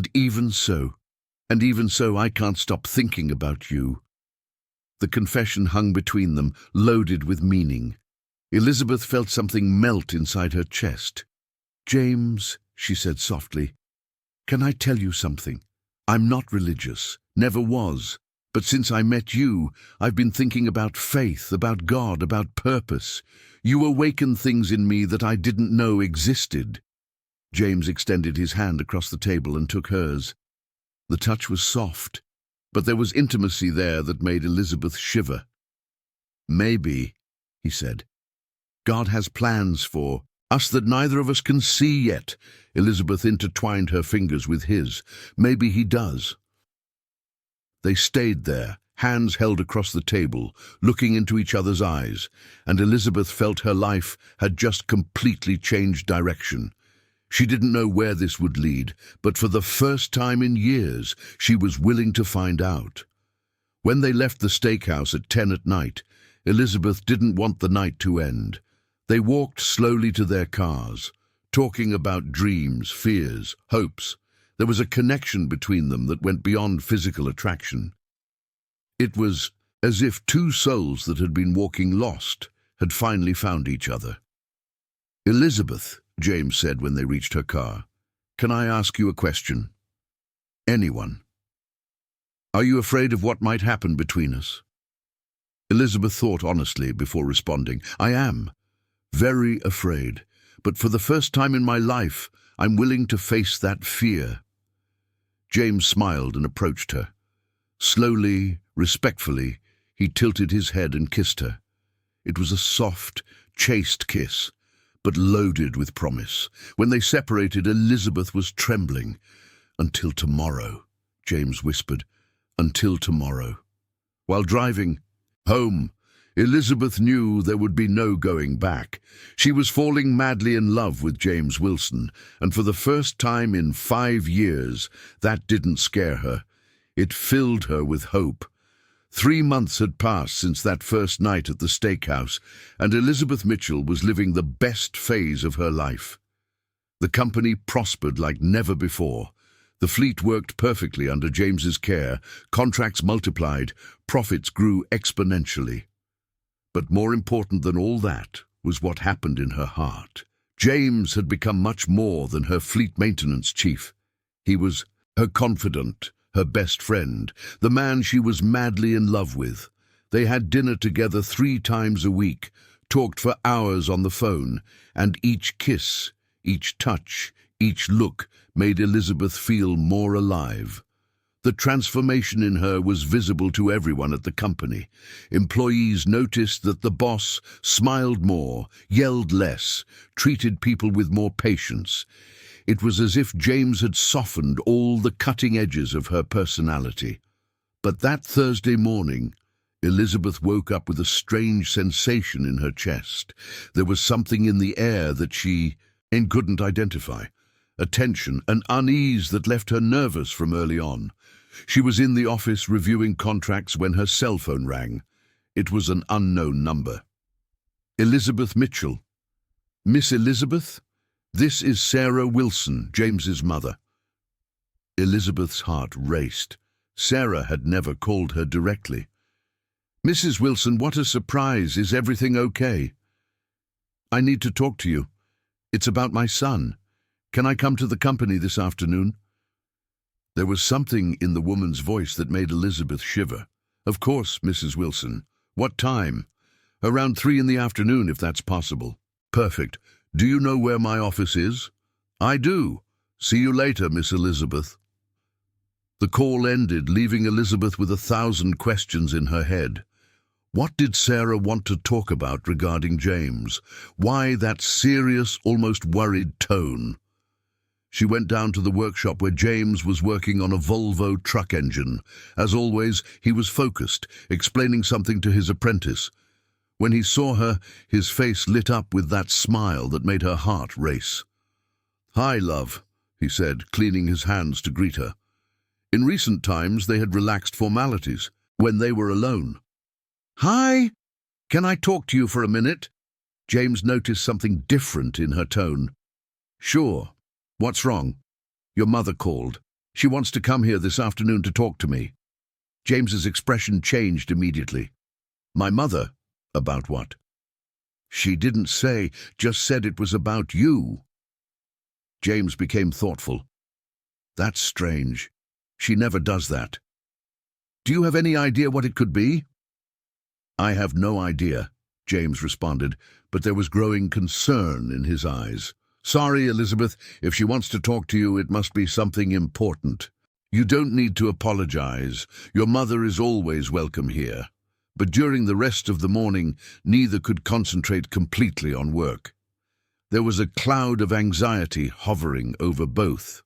can't stop thinking about you. The confession hung between them, loaded with meaning. Elizabeth felt something melt inside her chest. James, she said softly, can I tell you something? I'm not religious, never was. But since I met you, I've been thinking about faith, about God, about purpose. You awakened things in me that I didn't know existed. James extended his hand across the table and took hers. The touch was soft, but there was intimacy there that made Elizabeth shiver. Maybe, he said, God has plans for us that neither of us can see yet. Elizabeth intertwined her fingers with his. Maybe he does. They stayed there, hands held across the table, looking into each other's eyes, and Elizabeth felt her life had just completely changed direction. She didn't know where this would lead, but for the first time in years, she was willing to find out. When they left the steakhouse at 10 at night, Elizabeth didn't want the night to end. They walked slowly to their cars, talking about dreams, fears, hopes. There was a connection between them that went beyond physical attraction. It was as if two souls that had been walking lost had finally found each other. Elizabeth, James said when they reached her car, can I ask you a question? Anyone. Are you afraid of what might happen between us? Elizabeth thought honestly before responding. I am. Very afraid. But for the first time in my life, I'm willing to face that fear. James smiled and approached her. Slowly, respectfully, he tilted his head and kissed her. It was a soft, chaste kiss, but loaded with promise. When they separated, Elizabeth was trembling. Until tomorrow, James whispered. Until tomorrow. While driving home, Elizabeth knew there would be no going back. She was falling madly in love with James Wilson, and for the first time in 5 years, that didn't scare her. It filled her with hope. 3 months had passed since that first night at the steakhouse, and Elizabeth Mitchell was living the best phase of her life. The company prospered like never before. The fleet worked perfectly under James's care, contracts multiplied, profits grew exponentially. But more important than all that was what happened in her heart. James had become much more than her fleet maintenance chief. He was her confidant, her best friend, the man she was madly in love with. They had dinner together 3 times a week, talked for hours on the phone, and each kiss, each touch, each look made Elizabeth feel more alive. The transformation in her was visible to everyone at the company. Employees noticed that the boss smiled more, yelled less, treated people with more patience. It was as if James had softened all the cutting edges of her personality. But that Thursday morning, Elizabeth woke up with a strange sensation in her chest. There was something in the air that she couldn't identify. A tension, an unease that left her nervous from early on. She was in the office reviewing contracts when her cell phone rang. It was an unknown number. Elizabeth Mitchell. Miss Elizabeth? This is Sarah Wilson, James's mother. Elizabeth's heart raced. Sarah had never called her directly. Mrs. Wilson, what a surprise. Is everything okay? I need to talk to you. It's about my son. Can I come to the company this afternoon? There was something in the woman's voice that made Elizabeth shiver. Of course, Mrs. Wilson. What time? Around 3 in the afternoon, if that's possible. Perfect. Do you know where my office is? I do. See you later, Miss Elizabeth. The call ended, leaving Elizabeth with 1,000 questions in her head. What did Sarah want to talk about regarding James? Why that serious, almost worried tone? She went down to the workshop where James was working on a Volvo truck engine. As always, he was focused, explaining something to his apprentice. When he saw her, his face lit up with that smile that made her heart race. "Hi, love," he said, cleaning his hands to greet her. In recent times, they had relaxed formalities when they were alone. "Hi, can I talk to you for a minute?" James noticed something different in her tone. "Sure. What's wrong?" "Your mother called. She wants to come here this afternoon to talk to me." James's expression changed immediately. "My mother? About what?" "She didn't say, just said it was about you." James became thoughtful. "That's strange. She never does that. Do you have any idea what it could be?" "I have no idea," James responded, but there was growing concern in his eyes. "Sorry, Elizabeth, if she wants to talk to you, it must be something important. You don't need to apologize. Your mother is always welcome here." But during the rest of the morning, neither could concentrate completely on work. There was a cloud of anxiety hovering over both.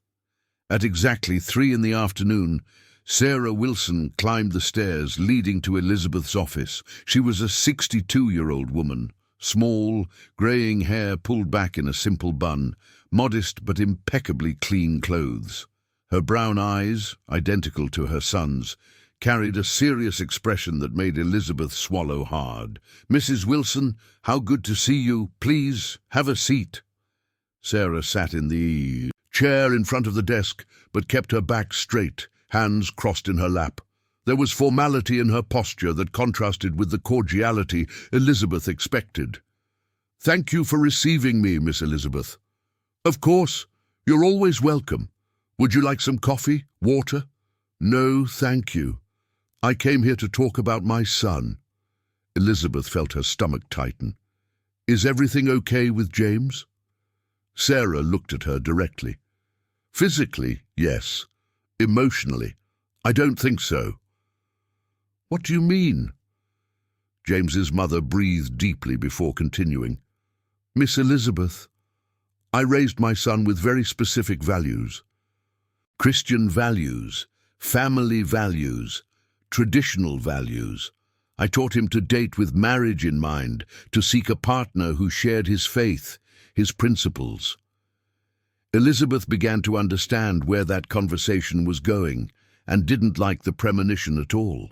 At exactly 3 in the afternoon, Sarah Wilson climbed the stairs leading to Elizabeth's office. She was a 62-year-old woman, small, greying hair pulled back in a simple bun, modest but impeccably clean clothes. Her brown eyes, identical to her son's, carried a serious expression that made Elizabeth swallow hard. "Mrs. Wilson, how good to see you. Please, have a seat." Sarah sat in the chair in front of the desk, but kept her back straight, hands crossed in her lap. There was formality in her posture that contrasted with the cordiality Elizabeth expected. "Thank you for receiving me, Miss Elizabeth." "Of course. You're always welcome. Would you like some coffee? Water?" "No, thank you. I came here to talk about my son." Elizabeth felt her stomach tighten. "Is everything okay with James?" Sarah looked at her directly. "Physically, yes. Emotionally, I don't think so." "What do you mean?" James's mother breathed deeply before continuing. "Miss Elizabeth, I raised my son with very specific values. Christian values, family values, traditional values. I taught him to date with marriage in mind, to seek a partner who shared his faith, his principles." Elizabeth began to understand where that conversation was going and didn't like the premonition at all.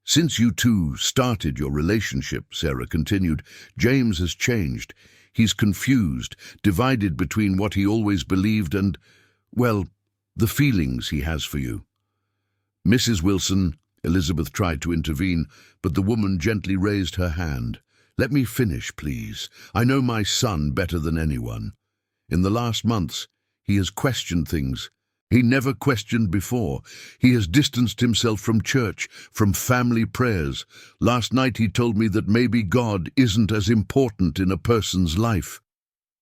"Since you two started your relationship," Sarah continued, "James has changed. He's confused, divided between what he always believed and, well, the feelings he has for you." "Mrs. Wilson," Elizabeth tried to intervene, but the woman gently raised her hand. "Let me finish, please. I know my son better than anyone. In the last months, he has questioned things he never questioned before. He has distanced himself from church, from family prayers. Last night he told me that maybe God isn't as important in a person's life."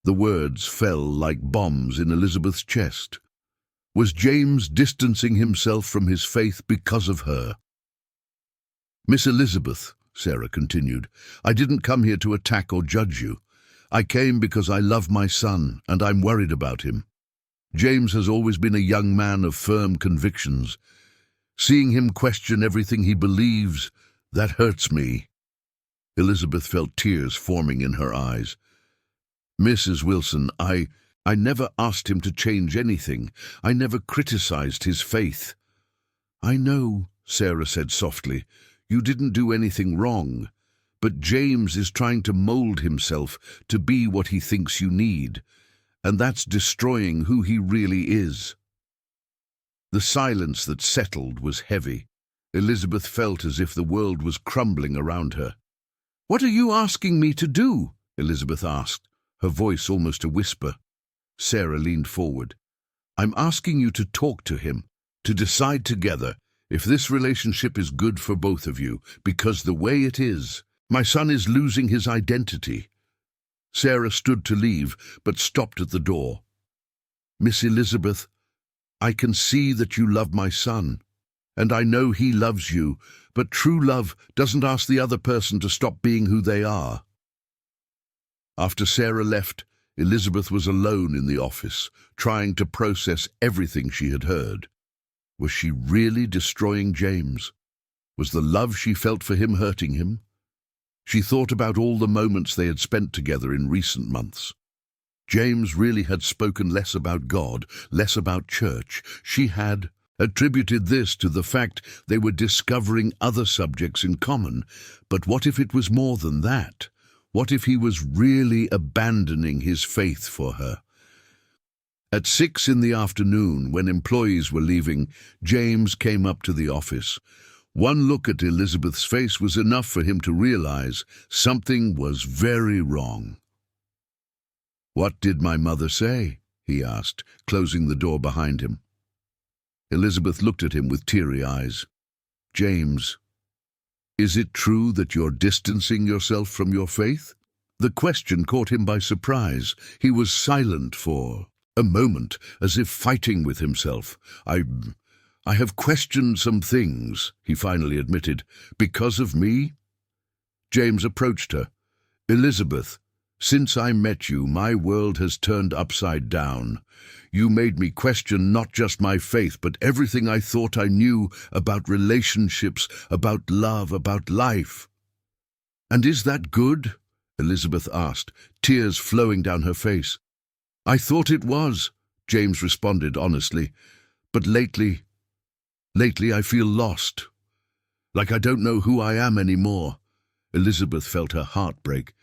The words fell like bombs in Elizabeth's chest. Was James distancing himself from his faith because of her? "Miss Elizabeth," Sarah continued, "I didn't come here to attack or judge you. I came because I love my son and I'm worried about him. James has always been a young man of firm convictions. Seeing him question everything he believes, that hurts me." Elizabeth felt tears forming in her eyes. "Mrs. Wilson, I never asked him to change anything. I never criticized his faith." "I know," Sarah said softly. "You didn't do anything wrong. But James is trying to mold himself to be what he thinks you need, and that's destroying who he really is." The silence that settled was heavy. Elizabeth felt as if the world was crumbling around her. "What are you asking me to do?" Elizabeth asked, her voice almost a whisper. Sarah leaned forward. "I'm asking you to talk to him, to decide together if this relationship is good for both of you, because the way it is, my son is losing his identity." Sarah stood to leave, but stopped at the door. "Miss Elizabeth, I can see that you love my son, and I know he loves you, but true love doesn't ask the other person to stop being who they are." After Sarah left, Elizabeth was alone in the office, trying to process everything she had heard. Was she really destroying James? Was the love she felt for him hurting him? She thought about all the moments they had spent together in recent months. James really had spoken less about God, less about church. She had attributed this to the fact they were discovering other subjects in common. But what if it was more than that? What if he was really abandoning his faith for her? At 6 in the afternoon, when employees were leaving, James came up to the office. One look at Elizabeth's face was enough for him to realize something was very wrong. "What did my mother say?" he asked, closing the door behind him. Elizabeth looked at him with teary eyes. "James, is it true that you're distancing yourself from your faith?" The question caught him by surprise. He was silent for a moment, as if fighting with himself. I have questioned some things," he finally admitted. "Because of me?" James approached her. "Elizabeth, since I met you, my world has turned upside down. You made me question not just my faith, but everything I thought I knew about relationships, about love, about life." "And is that good?" Elizabeth asked, tears flowing down her face. "I thought it was," James responded honestly. "But lately I feel lost. Like I don't know who I am anymore." Elizabeth felt her heart break.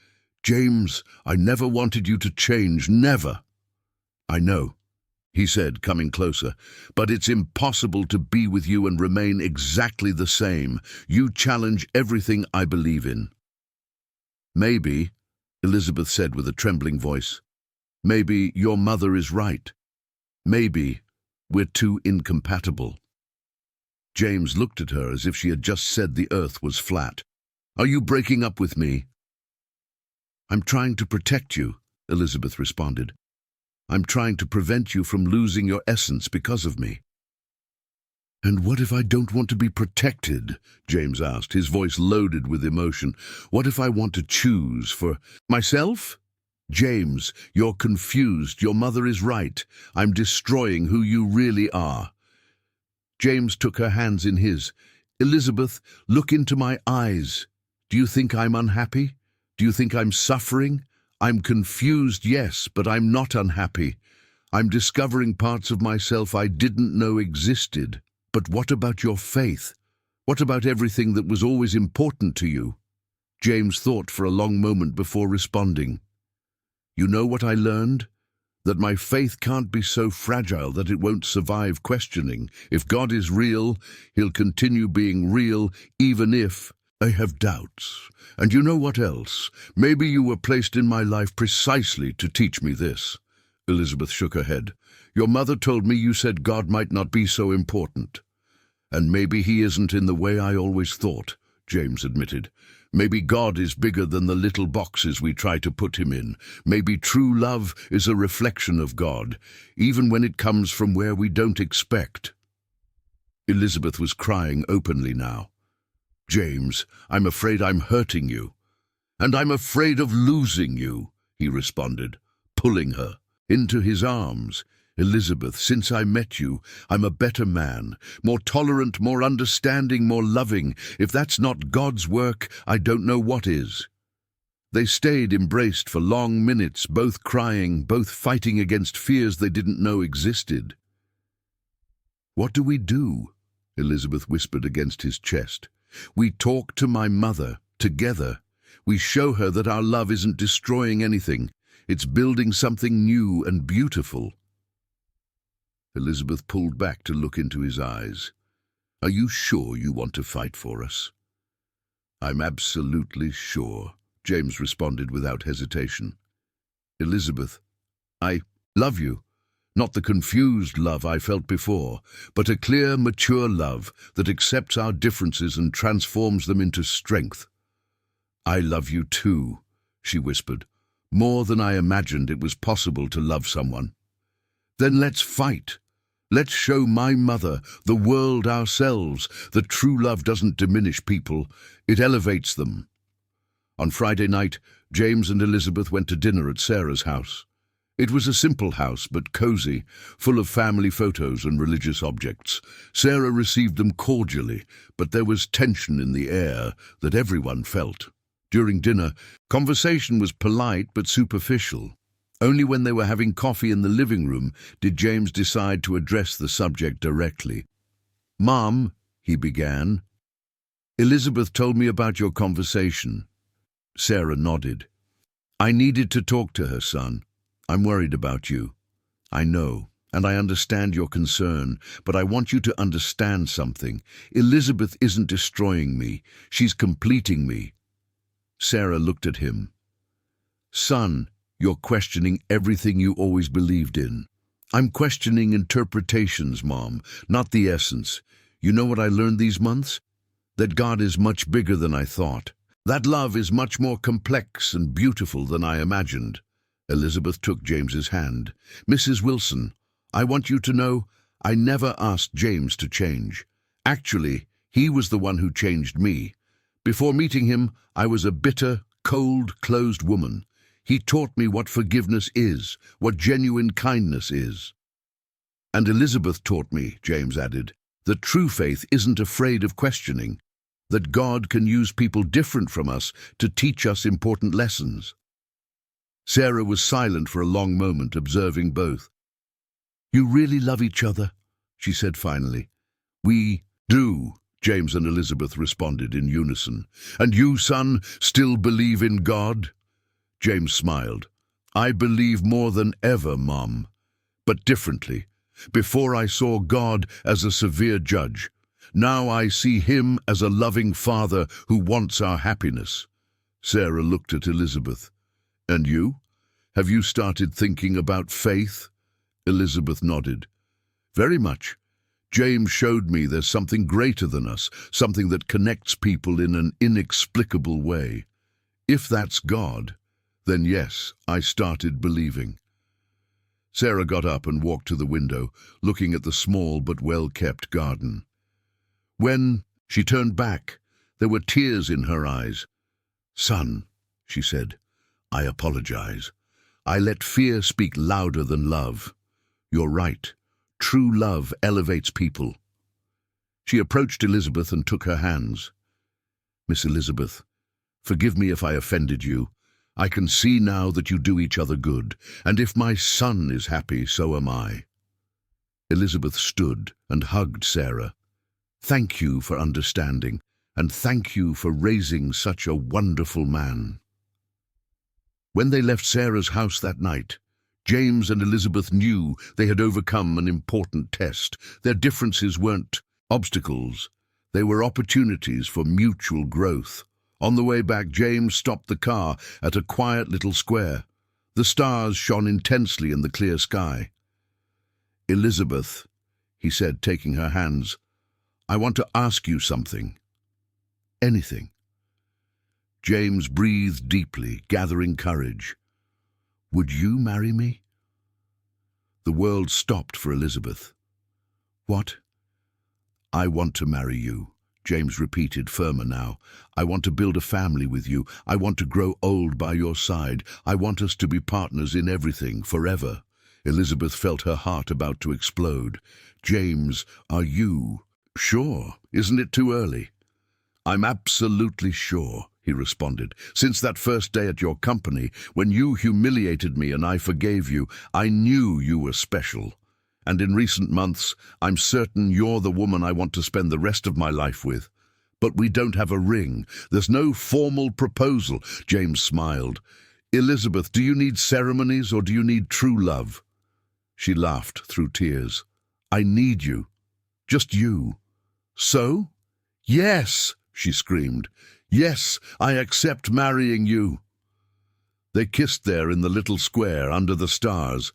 "James, I never wanted you to change, never." "I know," he said, coming closer, "but it's impossible to be with you and remain exactly the same. You challenge everything I believe in." "Maybe," Elizabeth said with a trembling voice, "maybe your mother is right. Maybe we're too incompatible." James looked at her as if she had just said the earth was flat. "Are you breaking up with me?" "I'm trying to protect you," Elizabeth responded. "I'm trying to prevent you from losing your essence because of me." "And what if I don't want to be protected?" James asked, his voice loaded with emotion. "What if I want to choose for myself?" "James, you're confused. Your mother is right. I'm destroying who you really are." James took her hands in his. "Elizabeth, look into my eyes. Do you think I'm unhappy? Do you think I'm suffering? I'm confused, yes, but I'm not unhappy. I'm discovering parts of myself I didn't know existed. But what about your faith? What about everything that was always important to you?" James thought for a long moment before responding. "You know what I learned? That my faith can't be so fragile that it won't survive questioning. If God is real, he'll continue being real even if I have doubts. And you know what else? Maybe you were placed in my life precisely to teach me this." Elizabeth shook her head. "Your mother told me you said God might not be so important." "And maybe he isn't in the way I always thought," James admitted. "Maybe God is bigger than the little boxes we try to put him in. Maybe true love is a reflection of God, even when it comes from where we don't expect." Elizabeth was crying openly now. "James, I'm afraid I'm hurting you." "And I'm afraid of losing you," he responded, pulling her into his arms. Elizabeth, since I met you, I'm a better man, more tolerant, more understanding, more loving. If that's not God's work, I don't know what is." They stayed embraced for long minutes, both crying, both fighting against fears they didn't know existed. "What do we do?" Elizabeth whispered against his chest. "We talk to my mother, together. We show her that our love isn't destroying anything. It's building something new and beautiful." Elizabeth pulled back to look into his eyes. "Are you sure you want to fight for us?" "I'm absolutely sure," James responded without hesitation. "Elizabeth, I love you. Not the confused love I felt before, but a clear, mature love that accepts our differences and transforms them into strength." "I love you too," she whispered, "more than I imagined it was possible to love someone." "Then let's fight. Let's show my mother, the world, ourselves, that true love doesn't diminish people, it elevates them." On Friday night, James and Elizabeth went to dinner at Sarah's house. It was a simple house, but cozy, full of family photos and religious objects. Sarah received them cordially, but there was tension in the air that everyone felt. During dinner, conversation was polite but superficial. Only when they were having coffee in the living room did James decide to address the subject directly. "Mom," he began, "Elizabeth told me about your conversation." Sarah nodded. "I needed to talk to her, son. I'm worried about you. I know, and I understand your concern, but I want you to understand something. Elizabeth isn't destroying me. She's completing me." Sarah looked at him. "Son, you're questioning everything you always believed in." "I'm questioning interpretations, Mom, not the essence. You know what I learned these months? That God is much bigger than I thought. That love is much more complex and beautiful than I imagined." Elizabeth took James's hand. "Mrs. Wilson, I want you to know I never asked James to change. Actually, he was the one who changed me. Before meeting him, I was a bitter, cold, closed woman. He taught me what forgiveness is, what genuine kindness is." "And Elizabeth taught me," James added, "that true faith isn't afraid of questioning, that God can use people different from us to teach us important lessons." Sarah was silent for a long moment, observing both. "You really love each other?" she said finally. "We do," James and Elizabeth responded in unison. "And you, son, still believe in God?" James smiled. "I believe more than ever, Mom, but differently. Before I saw God as a severe judge. Now I see him as a loving father who wants our happiness." Sarah looked at Elizabeth. "And you? Have you started thinking about faith?" Elizabeth nodded. "Very much. James showed me there's something greater than us, something that connects people in an inexplicable way. If that's God, then yes, I started believing." Sarah got up and walked to the window, looking at the small but well-kept garden. When she turned back, there were tears in her eyes. "Son," she said, "I apologize. I let fear speak louder than love. You're right. True love elevates people." She approached Elizabeth and took her hands. "Miss Elizabeth, forgive me if I offended you. I can see now that you do each other good, and if my son is happy, so am I." Elizabeth stood and hugged Sarah. "Thank you for understanding, and thank you for raising such a wonderful man." When they left Sarah's house that night, James and Elizabeth knew they had overcome an important test. Their differences weren't obstacles, they were opportunities for mutual growth. On the way back, James stopped the car at a quiet little square. The stars shone intensely in the clear sky. "Elizabeth," he said, taking her hands, "I want to ask you something." "Anything." James breathed deeply, gathering courage. "Would you marry me?" The world stopped for Elizabeth. "What?" "I want to marry you," James repeated, firmer now. "I want to build a family with you. I want to grow old by your side. I want us to be partners in everything, forever. Elizabeth felt her heart about to explode. "James, are you sure? Isn't it too early?" "I'm absolutely sure," he responded. "Since that first day at your company, when you humiliated me and I forgave you, I knew you were special. And in recent months, I'm certain you're the woman I want to spend the rest of my life with. But we don't have a ring. There's no formal proposal." James smiled. "Elizabeth, do you need ceremonies or do you need true love?" She laughed through tears. "I need you. Just you." "So?" "Yes," she screamed. "Yes, I accept marrying you." They kissed there in the little square under the stars,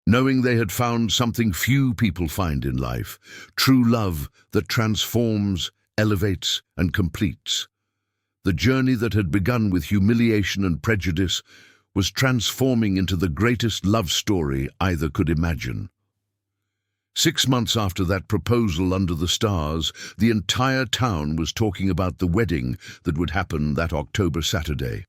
knowing they had found something few people find in life, true love that transforms, elevates, and completes. The journey that had begun with humiliation and prejudice was transforming into the greatest love story either could imagine. 6 months after that proposal under the stars, the entire town was talking about the wedding that would happen that October Saturday.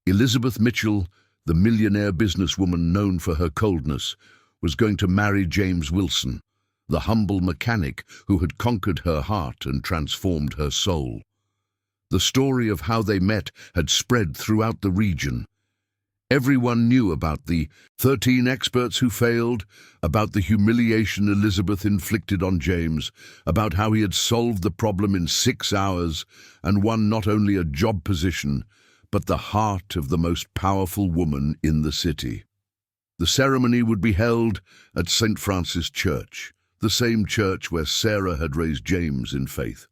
Elizabeth Mitchell, the millionaire businesswoman known for her coldness, was going to marry James Wilson, the humble mechanic who had conquered her heart and transformed her soul. The story of how they met had spread throughout the region. Everyone knew about the 13 experts who failed, about the humiliation Elizabeth inflicted on James, about how he had solved the problem in 6 hours and won not only a job position, but the heart of the most powerful woman in the city. The ceremony would be held at St. Francis Church, the same church where Sarah had raised James in faith.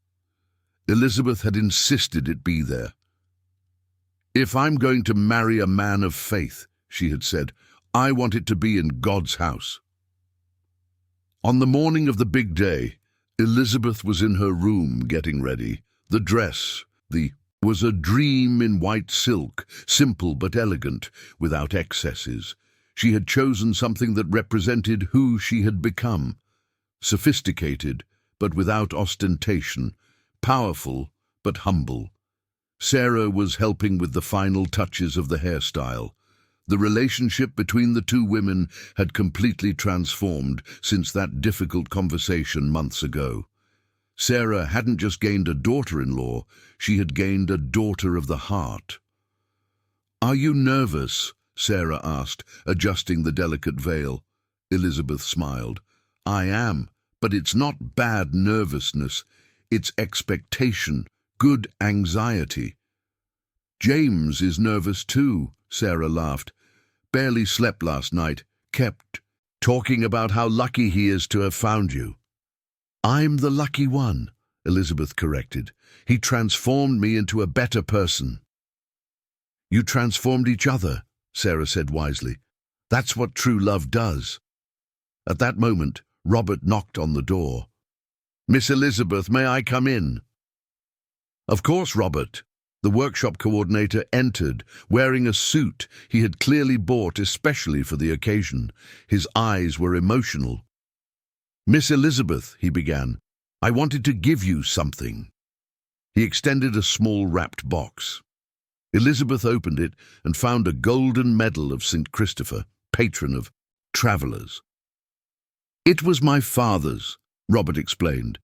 Elizabeth had insisted it be there. "If I'm going to marry a man of faith," she had said, "I want it to be in God's house." On the morning of the big day, Elizabeth was in her room getting ready. The dress, was a dream in white silk, simple but elegant, without excesses. She had chosen something that represented who she had become. Sophisticated, but without ostentation. Powerful, but humble. Sarah was helping with the final touches of the hairstyle. The relationship between the two women had completely transformed since that difficult conversation months ago. Sarah hadn't just gained a daughter-in-law, she had gained a daughter of the heart. "Are you nervous?" Sarah asked, adjusting the delicate veil. Elizabeth smiled. "I am, but it's not bad nervousness. It's expectation, good anxiety." "James is nervous too," Sarah laughed. "Barely slept last night, kept talking about how lucky he is to have found you." "I'm the lucky one," Elizabeth corrected. "He transformed me into a better person." "You transformed each other," Sarah said wisely. "That's what true love does." At that moment, Robert knocked on the door. "Miss Elizabeth, may I come in?" "Of course, Robert." The workshop coordinator entered, wearing a suit he had clearly bought especially for the occasion. His eyes were emotional. "Miss Elizabeth," he began, "I wanted to give you something." He extended a small wrapped box. Elizabeth opened it and found a golden medal of St. Christopher, patron of travelers. "It was my father's," Robert explained.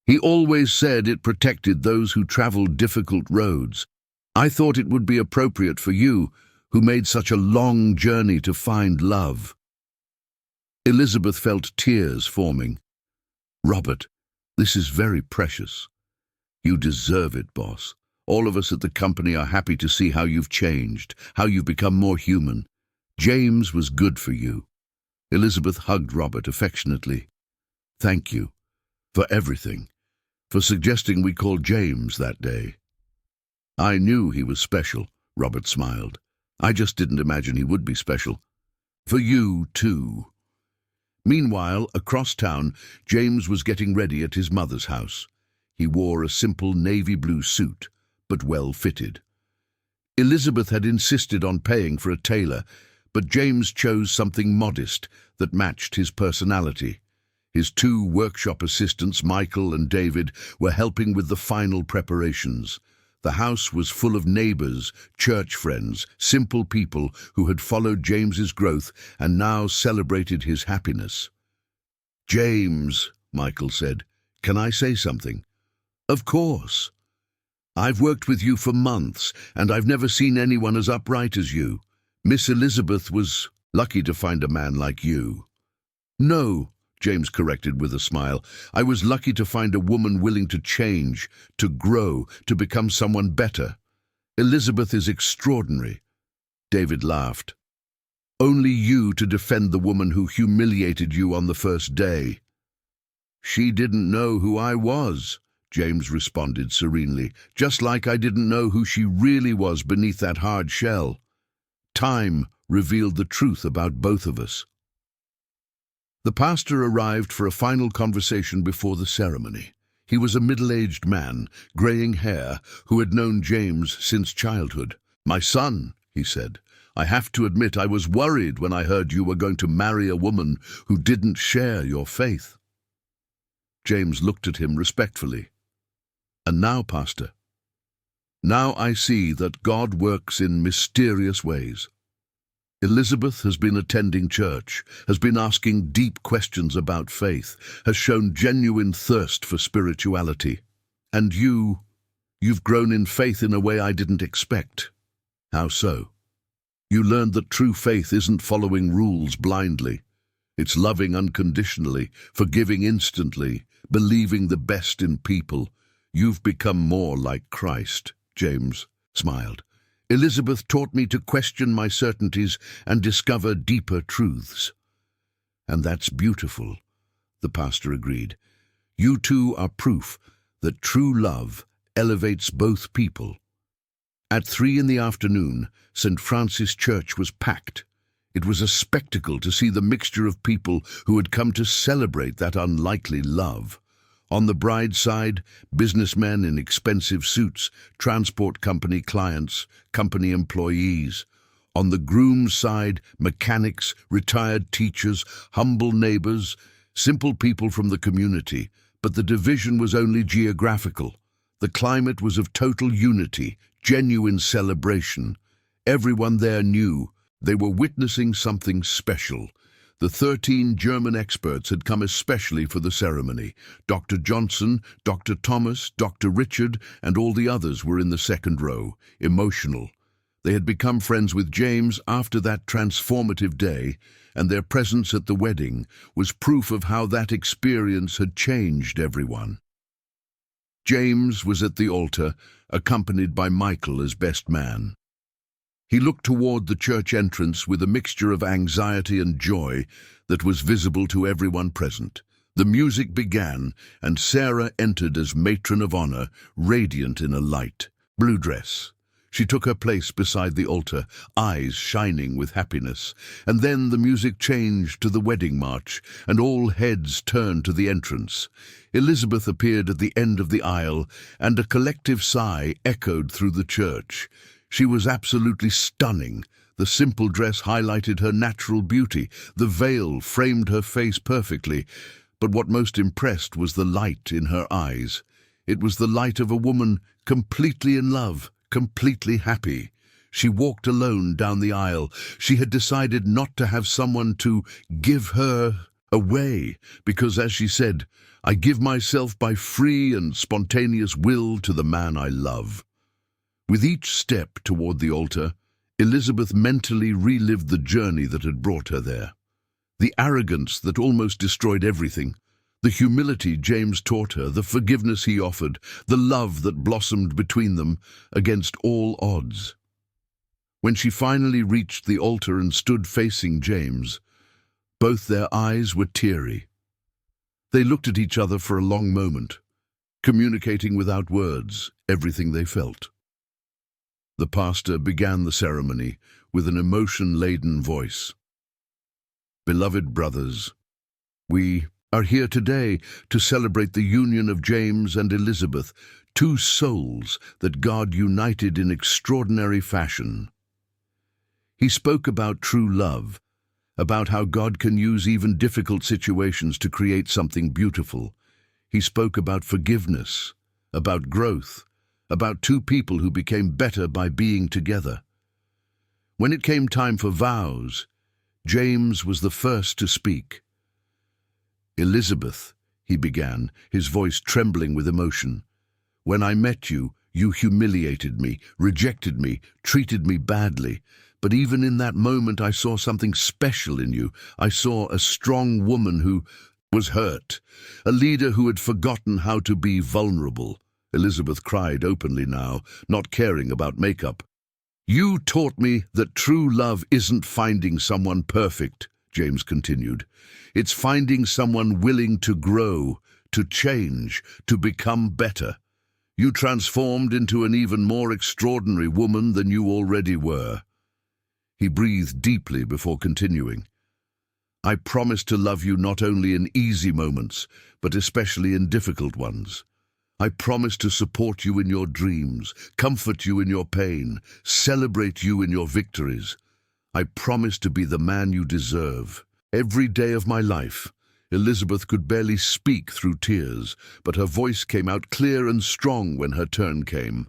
"He always said it protected those who traveled difficult roads. I thought it would be appropriate for you, who made such a long journey to find love." Elizabeth felt tears forming. "Robert, this is very precious." "You deserve it, boss. All of us at the company are happy to see how you've changed, how you've become more human. James was good for you." Elizabeth hugged Robert affectionately. "Thank you for everything, for suggesting we call James that day." "I knew he was special," Robert smiled. "I just didn't imagine he would be special. For you, too." Meanwhile, across town, James was getting ready at his mother's house. He wore a simple navy blue suit, but well fitted. Elizabeth had insisted on paying for a tailor, but James chose something modest that matched his personality. His 2 workshop assistants, Michael and David, were helping with the final preparations. The house was full of neighbors, church friends, simple people who had followed James's growth and now celebrated his happiness. "James," Michael said, "can I say something?" "Of course. I've worked with you for months, and I've never seen anyone as upright as you. Miss Elizabeth was lucky to find a man like you." "No," James corrected with a smile. "I was lucky to find a woman willing to change, to grow, to become someone better. Elizabeth is extraordinary." David laughed. "Only you to defend the woman who humiliated you on the first day." "She didn't know who I was," James responded serenely, "just like I didn't know who she really was beneath that hard shell. Time revealed the truth about both of us." The pastor arrived for a final conversation before the ceremony. He was a middle-aged man, graying hair, who had known James since childhood. "My son," he said, "I have to admit I was worried when I heard you were going to marry a woman who didn't share your faith." James looked at him respectfully. "And now, Pastor, now I see that God works in mysterious ways. Elizabeth has been attending church, has been asking deep questions about faith, has shown genuine thirst for spirituality. And you've grown in faith in a way I didn't expect." "How so?" "You learned that true faith isn't following rules blindly. It's loving unconditionally, forgiving instantly, believing the best in people. You've become more like Christ." James smiled. "Elizabeth taught me to question my certainties and discover deeper truths." "And that's beautiful," the pastor agreed. "You two are proof that true love elevates both people." At 3 in the afternoon, St. Francis Church was packed. It was a spectacle to see the mixture of people who had come to celebrate that unlikely love. On the bride's side, businessmen in expensive suits, transport company clients, company employees. On the groom's side, mechanics, retired teachers, humble neighbors, simple people from the community. But the division was only geographical. The climate was of total unity, genuine celebration. Everyone there knew they were witnessing something special. The 13 German experts had come especially for the ceremony. Dr. Johnson, Dr. Thomas, Dr. Richard, and all the others were in the second row, emotional. They had become friends with James after that transformative day, and their presence at the wedding was proof of how that experience had changed everyone. James was at the altar, accompanied by Michael as best man. He looked toward the church entrance with a mixture of anxiety and joy that was visible to everyone present. The music began, and Sarah entered as matron of honor, radiant in a light blue dress. She took her place beside the altar, eyes shining with happiness. And then the music changed to the wedding march, and all heads turned to the entrance. Elizabeth appeared at the end of the aisle, and a collective sigh echoed through the church. She was absolutely stunning. The simple dress highlighted her natural beauty. The veil framed her face perfectly. But what most impressed was the light in her eyes. It was the light of a woman completely in love, completely happy. She walked alone down the aisle. She had decided not to have someone to give her away, because, as she said, "I give myself by free and spontaneous will to the man I love." With each step toward the altar, Elizabeth mentally relived the journey that had brought her there. The arrogance that almost destroyed everything, the humility James taught her, the forgiveness he offered, the love that blossomed between them against all odds. When she finally reached the altar and stood facing James, both their eyes were teary. They looked at each other for a long moment, communicating without words everything they felt. The pastor began the ceremony with an emotion-laden voice. "Beloved brothers, we are here today to celebrate the union of James and Elizabeth, two souls that God united in extraordinary fashion." He spoke about true love, about how God can use even difficult situations to create something beautiful. He spoke about forgiveness, about growth, about two people who became better by being together. When it came time for vows, James was the first to speak. "Elizabeth," he began, his voice trembling with emotion, "when I met you, you humiliated me, rejected me, treated me badly. But even in that moment I saw something special in you. I saw a strong woman who was hurt, a leader who had forgotten how to be vulnerable." Elizabeth cried openly now, not caring about makeup. "You taught me that true love isn't finding someone perfect," James continued. "It's finding someone willing to grow, to change, to become better. You transformed into an even more extraordinary woman than you already were." He breathed deeply before continuing. "I promise to love you not only in easy moments, but especially in difficult ones. I promise to support you in your dreams, comfort you in your pain, celebrate you in your victories. I promise to be the man you deserve. Every day of my life." Elizabeth could barely speak through tears, but her voice came out clear and strong when her turn came.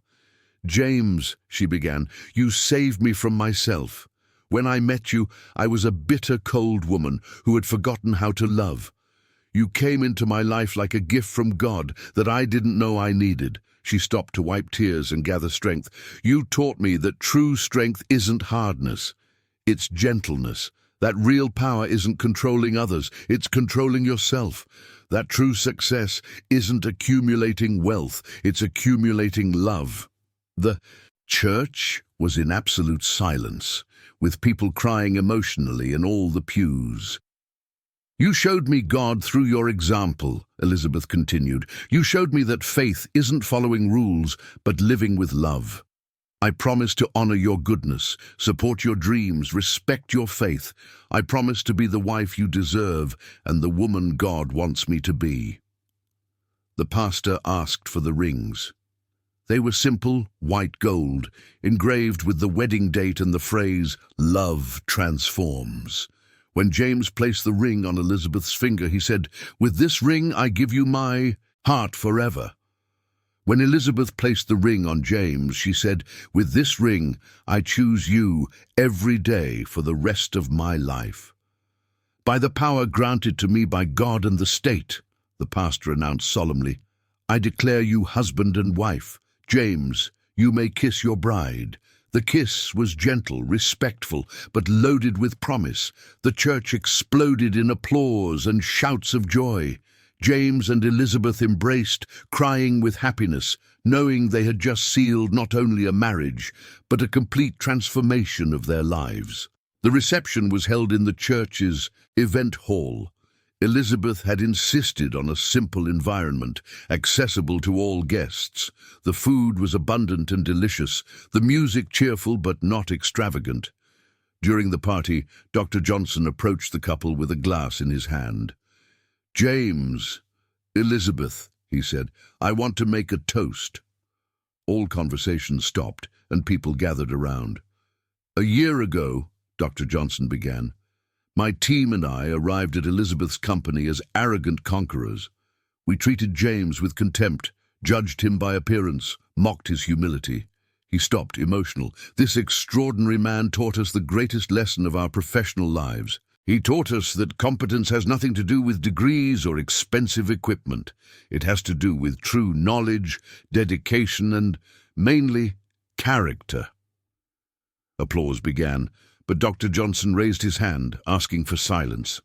"James," she began, "you saved me from myself. When I met you, I was a bitter, cold woman who had forgotten how to love. You came into my life like a gift from God that I didn't know I needed." She stopped to wipe tears and gather strength. "You taught me that true strength isn't hardness, it's gentleness. That real power isn't controlling others, it's controlling yourself. That true success isn't accumulating wealth, it's accumulating love." The church was in absolute silence, with people crying emotionally in all the pews. "You showed me God through your example," Elizabeth continued. "You showed me that faith isn't following rules, but living with love. I promise to honor your goodness, support your dreams, respect your faith. I promise to be the wife you deserve and the woman God wants me to be." The pastor asked for the rings. They were simple, white gold, engraved with the wedding date and the phrase, "Love transforms." When James placed the ring on Elizabeth's finger, he said, "With this ring I give you my heart forever." When Elizabeth placed the ring on James, she said, "With this ring I choose you every day for the rest of my life." "By the power granted to me by God and the state," the pastor announced solemnly, "I declare you husband and wife. James, you may kiss your bride." The kiss was gentle, respectful, but loaded with promise. The church exploded in applause and shouts of joy. James and Elizabeth embraced, crying with happiness, knowing they had just sealed not only a marriage, but a complete transformation of their lives. The reception was held in the church's event hall. Elizabeth had insisted on a simple environment, accessible to all guests. The food was abundant and delicious, the music cheerful but not extravagant. During the party, Dr. Johnson approached the couple with a glass in his hand. "James, Elizabeth," he said, "I want to make a toast." All conversation stopped, and people gathered around. "A year ago," Dr. Johnson began, "my team and I arrived at Elizabeth's company as arrogant conquerors. We treated James with contempt, judged him by appearance, mocked his humility." He stopped, emotional. "This extraordinary man taught us the greatest lesson of our professional lives. He taught us that competence has nothing to do with degrees or expensive equipment. It has to do with true knowledge, dedication, and, mainly, character." Applause began, but Dr. Johnson raised his hand, asking for silence.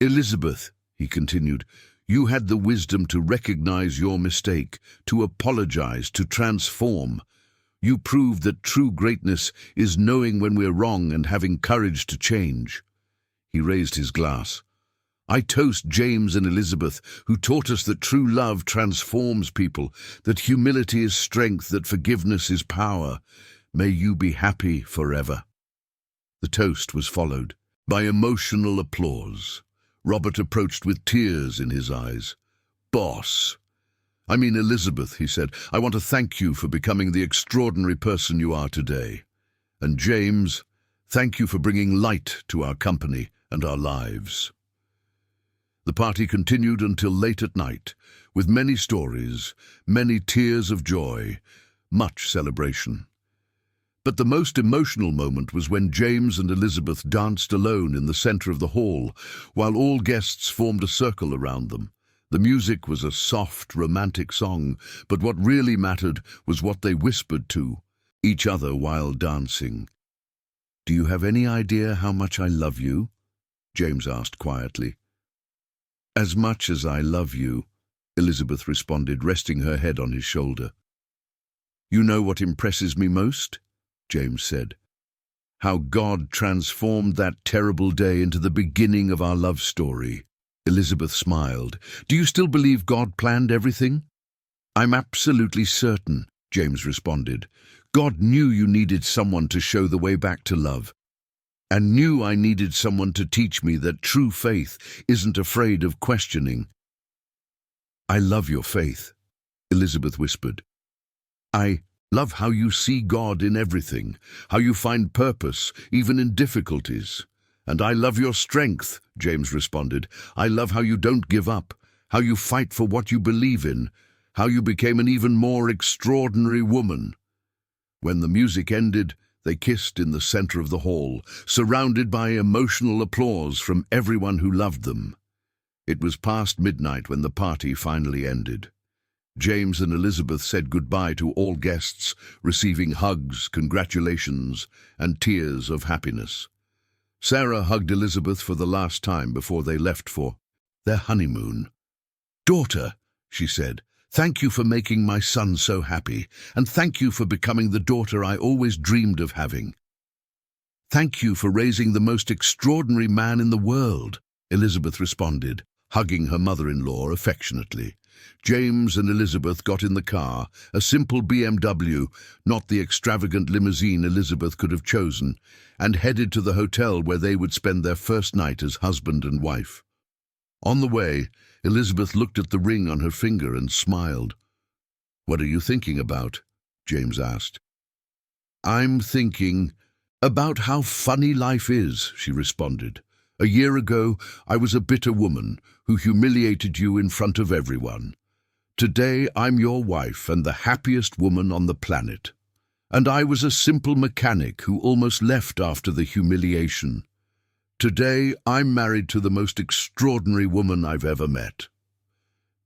"Elizabeth," he continued, "you had the wisdom to recognize your mistake, to apologize, to transform. You proved that true greatness is knowing when we're wrong and having courage to change." He raised his glass. "I toast James and Elizabeth, who taught us that true love transforms people, that humility is strength, that forgiveness is power. May you be happy forever." The toast was followed by emotional applause. Robert approached with tears in his eyes. Elizabeth," he said, "I want to thank you for becoming the extraordinary person you are today. And James, thank you for bringing light to our company and our lives." The party continued until late at night, with many stories, many tears of joy, much celebration. But the most emotional moment was when James and Elizabeth danced alone in the center of the hall, while all guests formed a circle around them. The music was a soft, romantic song, but what really mattered was what they whispered to each other while dancing. "Do you have any idea how much I love you?" James asked quietly. "As much as I love you," Elizabeth responded, resting her head on his shoulder. "You know what impresses me most?" James said. "How God transformed that terrible day into the beginning of our love story." Elizabeth smiled. "Do you still believe God planned everything?" "I'm absolutely certain," James responded. "God knew you needed someone to show the way back to love, and knew I needed someone to teach me that true faith isn't afraid of questioning." "I love your faith," Elizabeth whispered. "I love how you see God in everything, how you find purpose, even in difficulties." "And I love your strength," James responded. "I love how you don't give up, how you fight for what you believe in, how you became an even more extraordinary woman." When the music ended, they kissed in the center of the hall, surrounded by emotional applause from everyone who loved them. It was past midnight when the party finally ended. James and Elizabeth said goodbye to all guests, receiving hugs, congratulations, and tears of happiness. Sarah hugged Elizabeth for the last time before they left for their honeymoon. "Daughter," she said, "thank you for making my son so happy, and thank you for becoming the daughter I always dreamed of having. Thank you for raising the most extraordinary man in the world," Elizabeth responded, hugging her mother-in-law affectionately. James and Elizabeth got in the car, a simple BMW, not the extravagant limousine Elizabeth could have chosen, and headed to the hotel where they would spend their first night as husband and wife. On the way, Elizabeth looked at the ring on her finger and smiled. "What are you thinking about?" James asked. "I'm thinking about how funny life is," she responded. "A year ago, I was a bitter woman who humiliated you in front of everyone. Today, I'm your wife and the happiest woman on the planet. And I was a simple mechanic who almost left after the humiliation. Today, I'm married to the most extraordinary woman I've ever met."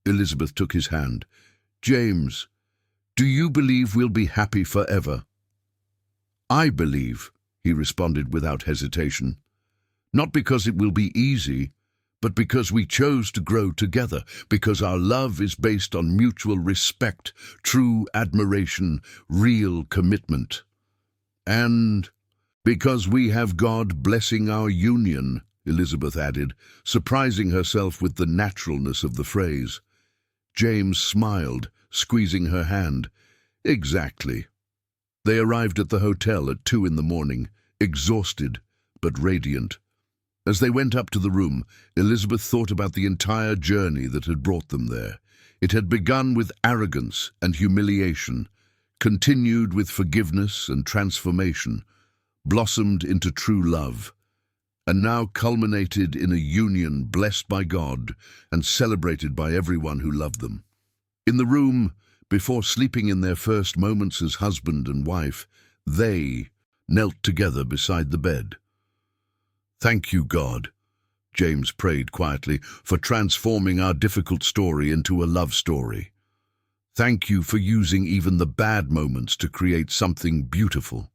Elizabeth took his hand. "James, do you believe we'll be happy forever?" "I believe," he responded without hesitation. "Not because it will be easy, but because we chose to grow together, because our love is based on mutual respect, true admiration, real commitment. And because we have God blessing our union," Elizabeth added, surprising herself with the naturalness of the phrase. James smiled, squeezing her hand. "Exactly." They arrived at the hotel at 2 in the morning, exhausted but radiant. As they went up to the room, Elizabeth thought about the entire journey that had brought them there. It had begun with arrogance and humiliation, continued with forgiveness and transformation, blossomed into true love, and now culminated in a union blessed by God and celebrated by everyone who loved them. In the room, before sleeping in their first moments as husband and wife, they knelt together beside the bed. "Thank you, God," James prayed quietly, "for transforming our difficult story into a love story. Thank you for using even the bad moments to create something beautiful.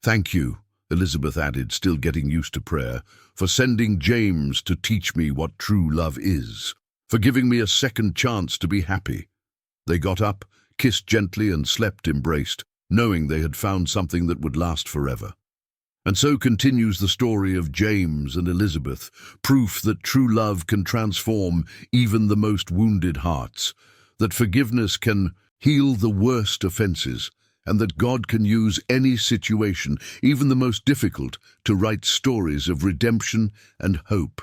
Thank you," Elizabeth added, still getting used to prayer, "for sending James to teach me what true love is, for giving me a second chance to be happy." They got up, kissed gently, and slept embraced, knowing they had found something that would last forever. And so continues the story of James and Elizabeth, proof that true love can transform even the most wounded hearts, that forgiveness can heal the worst offenses, and that God can use any situation, even the most difficult, to write stories of redemption and hope.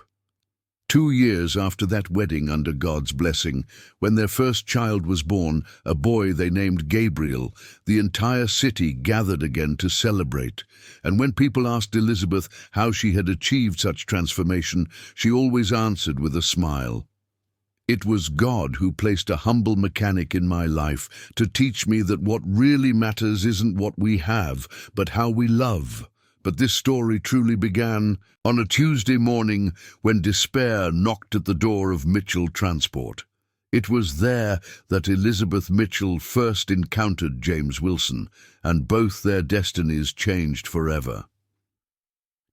2 years after that wedding under God's blessing, when their first child was born, a boy they named Gabriel, the entire city gathered again to celebrate. And when people asked Elizabeth how she had achieved such transformation, she always answered with a smile, It was God who placed a humble mechanic in my life to teach me that what really matters isn't what we have, but how we love. But this story truly began on a Tuesday morning when despair knocked at the door of Mitchell Transport. It was there that Elizabeth Mitchell first encountered James Wilson, and both their destinies changed forever.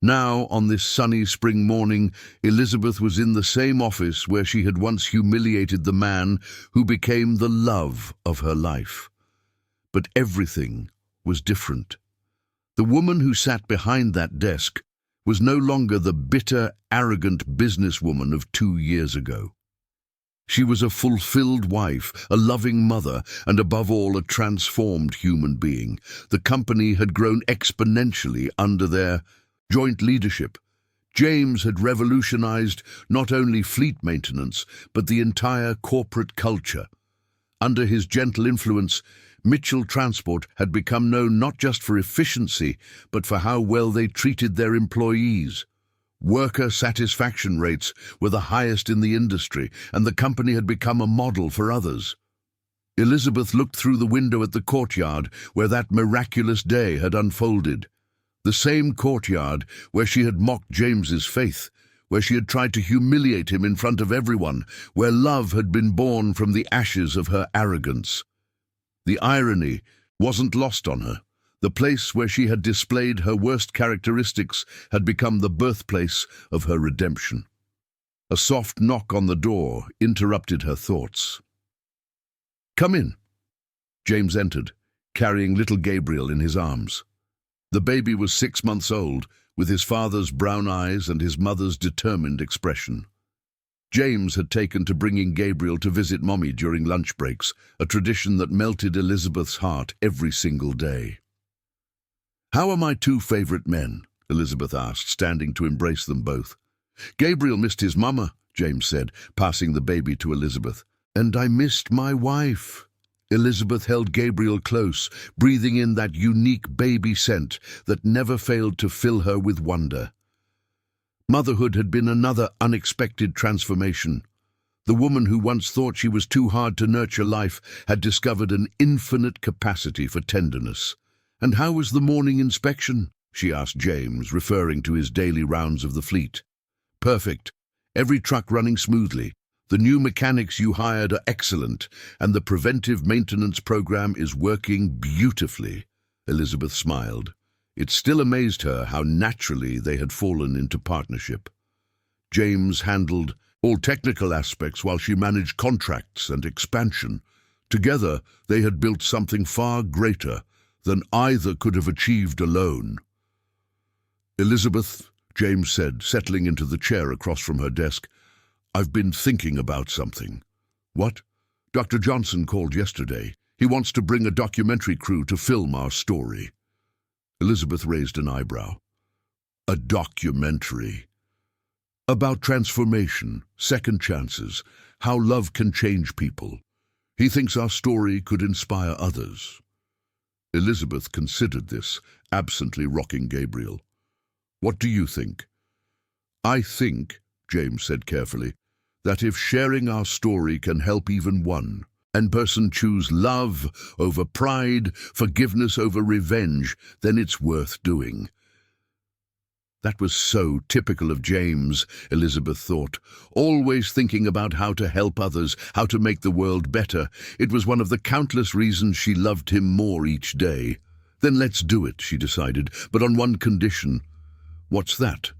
Now, on this sunny spring morning, Elizabeth was in the same office where she had once humiliated the man who became the love of her life. But everything was different. The woman who sat behind that desk was no longer the bitter, arrogant businesswoman of 2 years ago. She was a fulfilled wife, a loving mother, and above all, a transformed human being. The company had grown exponentially under their joint leadership. James had revolutionized not only fleet maintenance, but the entire corporate culture. Under his gentle influence, Mitchell Transport had become known not just for efficiency, but for how well they treated their employees. Worker satisfaction rates were the highest in the industry, and the company had become a model for others. Elizabeth looked through the window at the courtyard where that miraculous day had unfolded. The same courtyard where she had mocked James's faith, where she had tried to humiliate him in front of everyone, where love had been born from the ashes of her arrogance. The irony wasn't lost on her. The place where she had displayed her worst characteristics had become the birthplace of her redemption. A soft knock on the door interrupted her thoughts. "Come in." James entered, carrying little Gabriel in his arms. The baby was 6 months old, with his father's brown eyes and his mother's determined expression. James had taken to bringing Gabriel to visit Mommy during lunch breaks, a tradition that melted Elizabeth's heart every single day. "How are my 2 favorite men?" Elizabeth asked, standing to embrace them both. "Gabriel missed his mama," James said, passing the baby to Elizabeth. "And I missed my wife." Elizabeth held Gabriel close, breathing in that unique baby scent that never failed to fill her with wonder. Motherhood had been another unexpected transformation. The woman who once thought she was too hard to nurture life had discovered an infinite capacity for tenderness. "And how was the morning inspection?" she asked James, referring to his daily rounds of the fleet. "Perfect. Every truck running smoothly. The new mechanics you hired are excellent, and the preventive maintenance program is working beautifully." Elizabeth smiled. It still amazed her how naturally they had fallen into partnership. James handled all technical aspects while she managed contracts and expansion. Together, they had built something far greater than either could have achieved alone. "Elizabeth," James said, settling into the chair across from her desk, "I've been thinking about something." "What?" "Dr. Johnson called yesterday. He wants to bring a documentary crew to film our story." Elizabeth raised an eyebrow. "A documentary? About transformation, second chances, how love can change people. He thinks our story could inspire others." Elizabeth considered this, absently rocking Gabriel. "What do you think?" "I think," James said carefully, "that if sharing our story can help even one person choose love over pride, forgiveness over revenge, then it's worth doing." That was so typical of James, Elizabeth thought, always thinking about how to help others, how to make the world better. It was one of the countless reasons she loved him more each day. "Then let's do it," she decided, "but on one condition." "What's that?"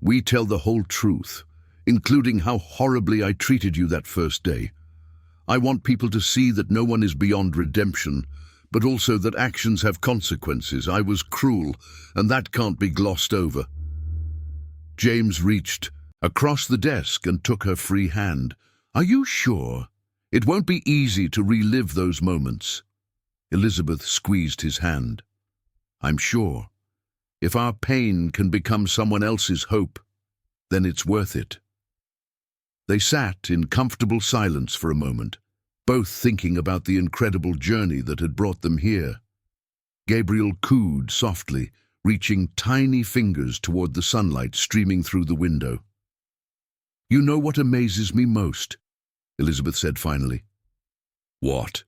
"We tell the whole truth, including how horribly I treated you that first day. I want people to see that no one is beyond redemption, but also that actions have consequences. I was cruel, and that can't be glossed over." James reached across the desk and took her free hand. "Are you sure? It won't be easy to relive those moments." Elizabeth squeezed his hand. "I'm sure. If our pain can become someone else's hope, then it's worth it." They sat in comfortable silence for a moment, both thinking about the incredible journey that had brought them here. Gabriel cooed softly, reaching tiny fingers toward the sunlight streaming through the window. "You know what amazes me most? Elizabeth said finally. What?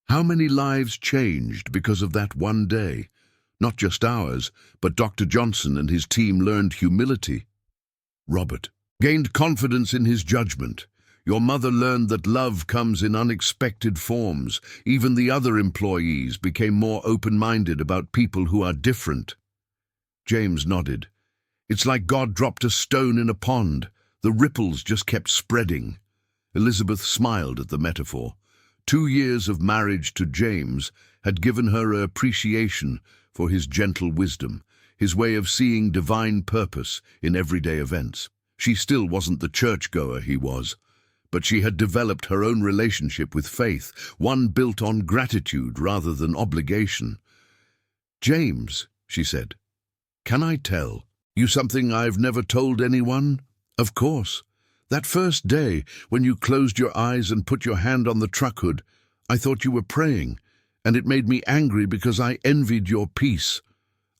How many lives changed because of that one day? Not just ours, but Dr. Johnson and his team learned humility. Robert gained confidence in his judgment. Your mother learned that love comes in unexpected forms. Even the other employees became more open-minded about people who are different. James nodded. It's like God dropped a stone in a pond. The ripples just kept spreading. Elizabeth smiled at the metaphor. 2 years of marriage to James had given her an appreciation for his gentle wisdom, his way of seeing divine purpose in everyday events. She still wasn't the churchgoer he was, but she had developed her own relationship with faith, one built on gratitude rather than obligation. James, she said, can I tell you something I've never told anyone? Of course. That first day, when you closed your eyes and put your hand on the truck hood, I thought you were praying, and it made me angry because I envied your peace.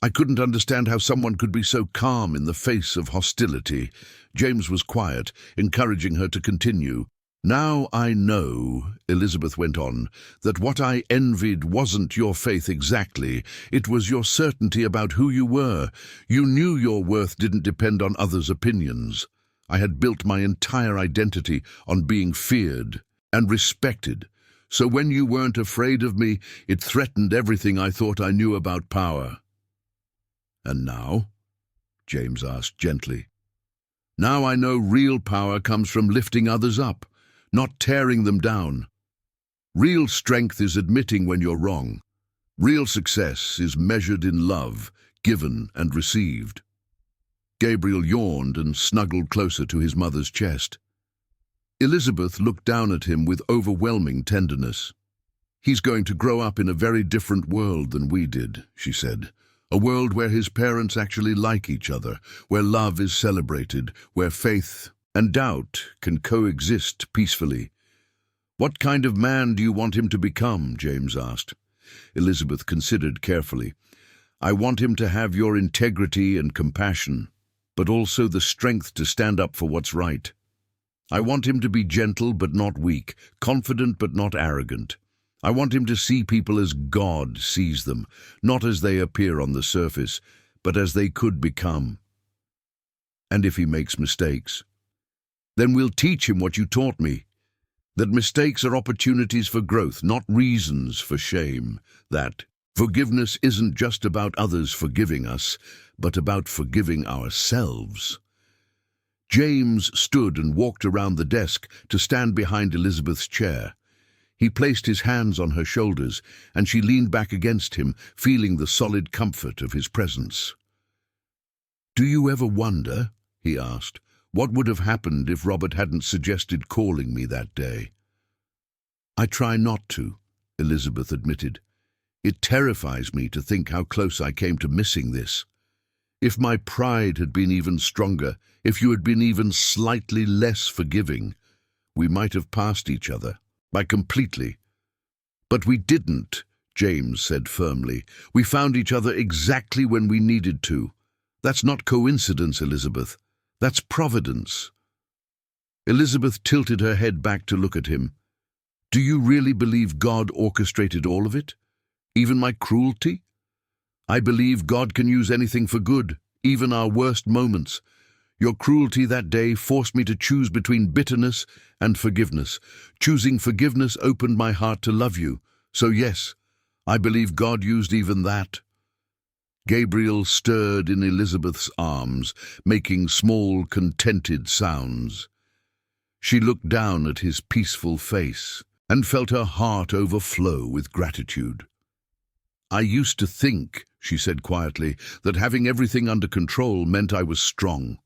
I couldn't understand how someone could be so calm in the face of hostility. James was quiet, encouraging her to continue. Now I know, Elizabeth went on, that what I envied wasn't your faith exactly. It was your certainty about who you were. You knew your worth didn't depend on others' opinions. I had built my entire identity on being feared and respected. So when you weren't afraid of me, it threatened everything I thought I knew about power. And now? James asked gently. Now I know real power comes from lifting others up, not tearing them down. Real strength is admitting when you're wrong. Real success is measured in love, given and received. Gabriel yawned and snuggled closer to his mother's chest. Elizabeth looked down at him with overwhelming tenderness. He's going to grow up in a very different world than we did, she said. A world where his parents actually like each other, where love is celebrated, where faith and doubt can coexist peacefully. What kind of man do you want him to become? James asked. Elizabeth considered carefully. I want him to have your integrity and compassion, but also the strength to stand up for what's right. I want him to be gentle but not weak, confident but not arrogant. I want him to see people as God sees them, not as they appear on the surface, but as they could become. And if he makes mistakes, then we'll teach him what you taught me, that mistakes are opportunities for growth, not reasons for shame, that forgiveness isn't just about others forgiving us, but about forgiving ourselves. James stood and walked around the desk to stand behind Elizabeth's chair. He placed his hands on her shoulders, and she leaned back against him, feeling the solid comfort of his presence. Do you ever wonder, he asked, what would have happened if Robert hadn't suggested calling me that day? I try not to, Elizabeth admitted. It terrifies me to think how close I came to missing this. If my pride had been even stronger, if you had been even slightly less forgiving, we might have passed each other. By completely. But we didn't, James said firmly. We found each other exactly when we needed to. That's not coincidence, Elizabeth. That's providence. Elizabeth tilted her head back to look at him. Do you really believe God orchestrated all of it? Even my cruelty? I believe God can use anything for good, even our worst moments. Your cruelty that day forced me to choose between bitterness and forgiveness. Choosing forgiveness opened my heart to love you. So yes, I believe God used even that. Gabriel stirred in Elizabeth's arms, making small, contented sounds. She looked down at his peaceful face and felt her heart overflow with gratitude. I used to think, she said quietly, that having everything under control meant I was strong.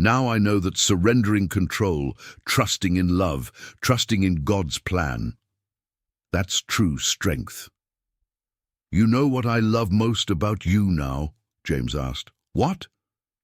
Now I know that surrendering control, trusting in love, trusting in God's plan, that's true strength. You know what I love most about you now? James asked. What?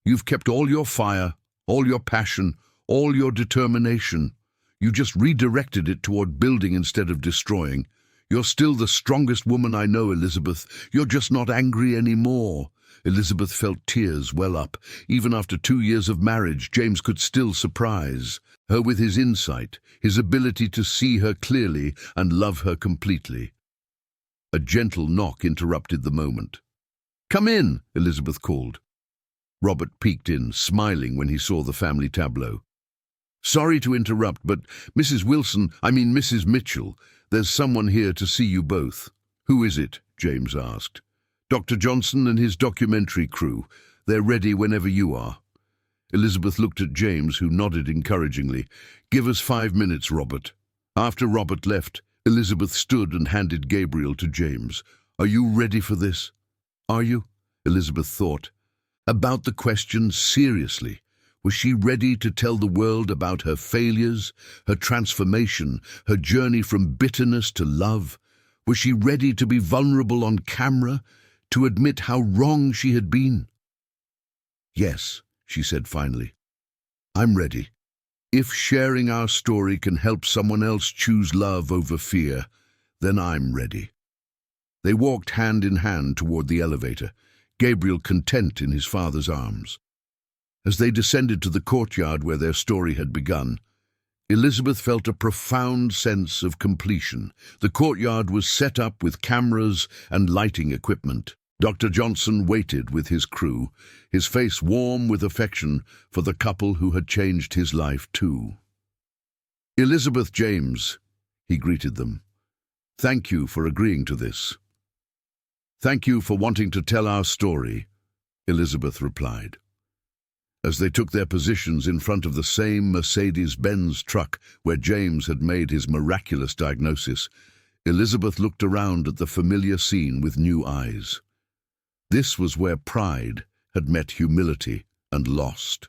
You've kept all your fire, all your passion, all your determination. You just redirected it toward building instead of destroying. You're still the strongest woman I know, Elizabeth. You're just not angry anymore. Elizabeth felt tears well up. Even after 2 years of marriage, James could still surprise. her with his insight, his ability to see her clearly and love her completely. A gentle knock interrupted the moment. "Come in," Elizabeth called. Robert peeked in, smiling when he saw the family tableau. "Sorry to interrupt, but Mrs. Mitchell, there's someone here to see you both." "Who is it?" James asked. "Dr. Johnson and his documentary crew. They're ready whenever you are." Elizabeth looked at James, who nodded encouragingly. "Give us 5 minutes, Robert." After Robert left, Elizabeth stood and handed Gabriel to James. "Are you ready for this?" "Are you?" Elizabeth thought. About the question seriously. Was she ready to tell the world about her failures, her transformation, her journey from bitterness to love? Was she ready to be vulnerable on camera, to admit how wrong she had been? "Yes," she said finally. "I'm ready. If sharing our story can help someone else choose love over fear, then I'm ready." They walked hand in hand toward the elevator, Gabriel content in his father's arms. As they descended to the courtyard where their story had begun, Elizabeth felt a profound sense of completion. The courtyard was set up with cameras and lighting equipment. Dr. Johnson waited with his crew, his face warm with affection for the couple who had changed his life too. "Elizabeth, James," he greeted them. "Thank you for agreeing to this." "Thank you for wanting to tell our story," Elizabeth replied. As they took their positions in front of the same Mercedes-Benz truck where James had made his miraculous diagnosis, Elizabeth looked around at the familiar scene with new eyes. This was where pride had met humility and lost,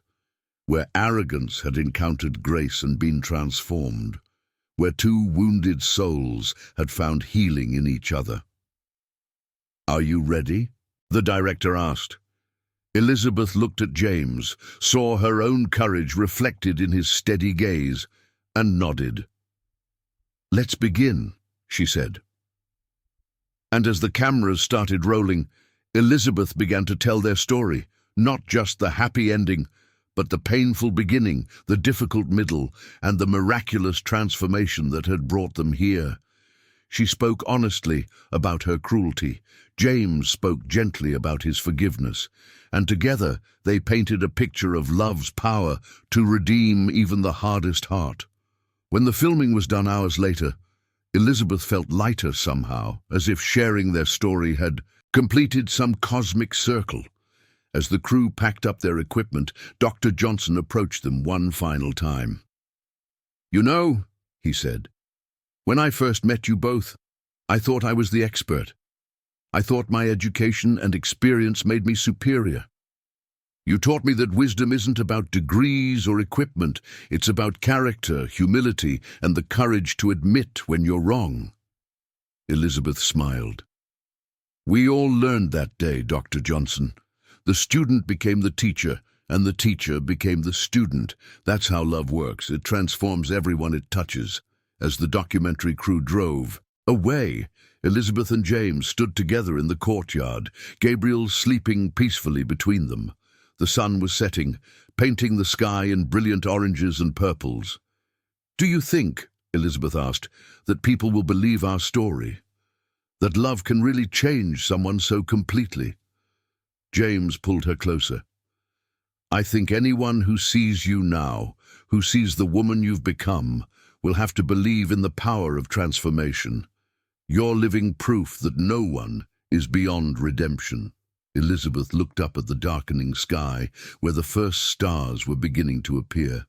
where arrogance had encountered grace and been transformed, where two wounded souls had found healing in each other. "Are you ready?" the director asked. Elizabeth looked at James, saw her own courage reflected in his steady gaze, and nodded. "Let's begin," she said. And as the cameras started rolling, Elizabeth began to tell their story, not just the happy ending, but the painful beginning, the difficult middle, and the miraculous transformation that had brought them here. She spoke honestly about her cruelty. James spoke gently about his forgiveness, and together they painted a picture of love's power to redeem even the hardest heart. When the filming was done hours later, Elizabeth felt lighter somehow, as if sharing their story had completed some cosmic circle. As the crew packed up their equipment, Dr. Johnson approached them one final time. "You know," he said, "when I first met you both, I thought I was the expert. I thought my education and experience made me superior. You taught me that wisdom isn't about degrees or equipment, it's about character, humility, and the courage to admit when you're wrong." Elizabeth smiled. "We all learned that day, Dr. Johnson. The student became the teacher, and the teacher became the student. That's how love works. It transforms everyone it touches." As the documentary crew drove away, Elizabeth and James stood together in the courtyard, Gabriel sleeping peacefully between them. The sun was setting, painting the sky in brilliant oranges and purples. "Do you think," Elizabeth asked, "that people will believe our story? That love can really change someone so completely?" James pulled her closer. "I think anyone who sees you now, who sees the woman you've become, will have to believe in the power of transformation. You're living proof that no one is beyond redemption." Elizabeth looked up at the darkening sky, where the first stars were beginning to appear.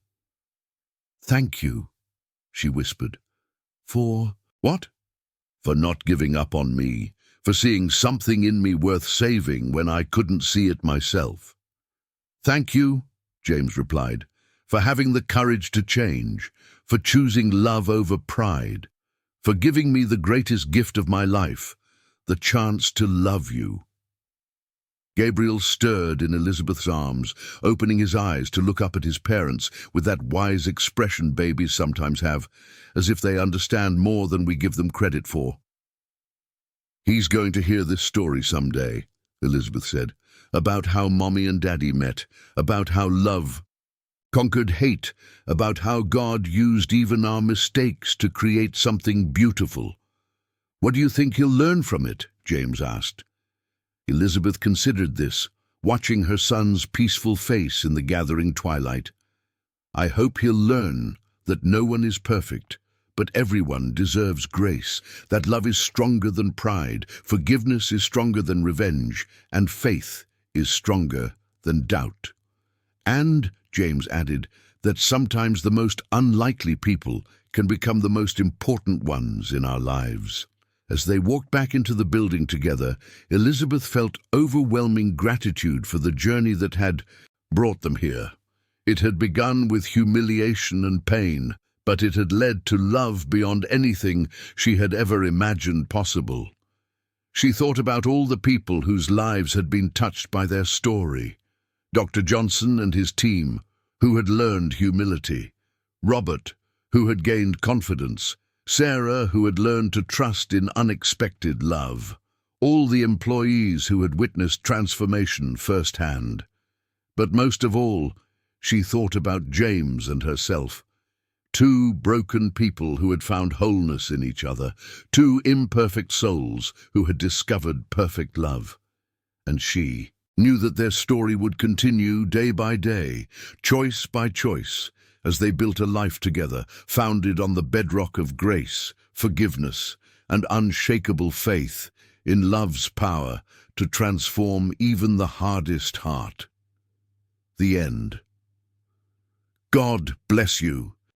"Thank you," she whispered. "For what?" "For not giving up on me, for seeing something in me worth saving when I couldn't see it myself." "Thank you," James replied, "for having the courage to change, for choosing love over pride, for giving me the greatest gift of my life, the chance to love you." Gabriel stirred in Elizabeth's arms, opening his eyes to look up at his parents with that wise expression babies sometimes have, as if they understand more than we give them credit for. "He's going to hear this story someday," Elizabeth said, "about how Mommy and Daddy met, about how love..." conquered hate, about how God used even our mistakes to create something beautiful. "What do you think he'll learn from it?" James asked. Elizabeth considered this, watching her son's peaceful face in the gathering twilight. "I hope he'll learn that no one is perfect, but everyone deserves grace, that love is stronger than pride, forgiveness is stronger than revenge, and faith is stronger than doubt." And, James added, that sometimes the most unlikely people can become the most important ones in our lives. As they walked back into the building together, Elizabeth felt overwhelming gratitude for the journey that had brought them here. It had begun with humiliation and pain, but it had led to love beyond anything she had ever imagined possible. She thought about all the people whose lives had been touched by their story. Dr. Johnson and his team, who had learned humility. Robert, who had gained confidence. Sarah, who had learned to trust in unexpected love. All the employees who had witnessed transformation firsthand. But most of all, she thought about James and herself. Two broken people who had found wholeness in each other, two imperfect souls who had discovered perfect love. And she knew that their story would continue day by day, choice by choice, as they built a life together, founded on the bedrock of grace, forgiveness, and unshakable faith in love's power to transform even the hardest heart. The end. God bless you.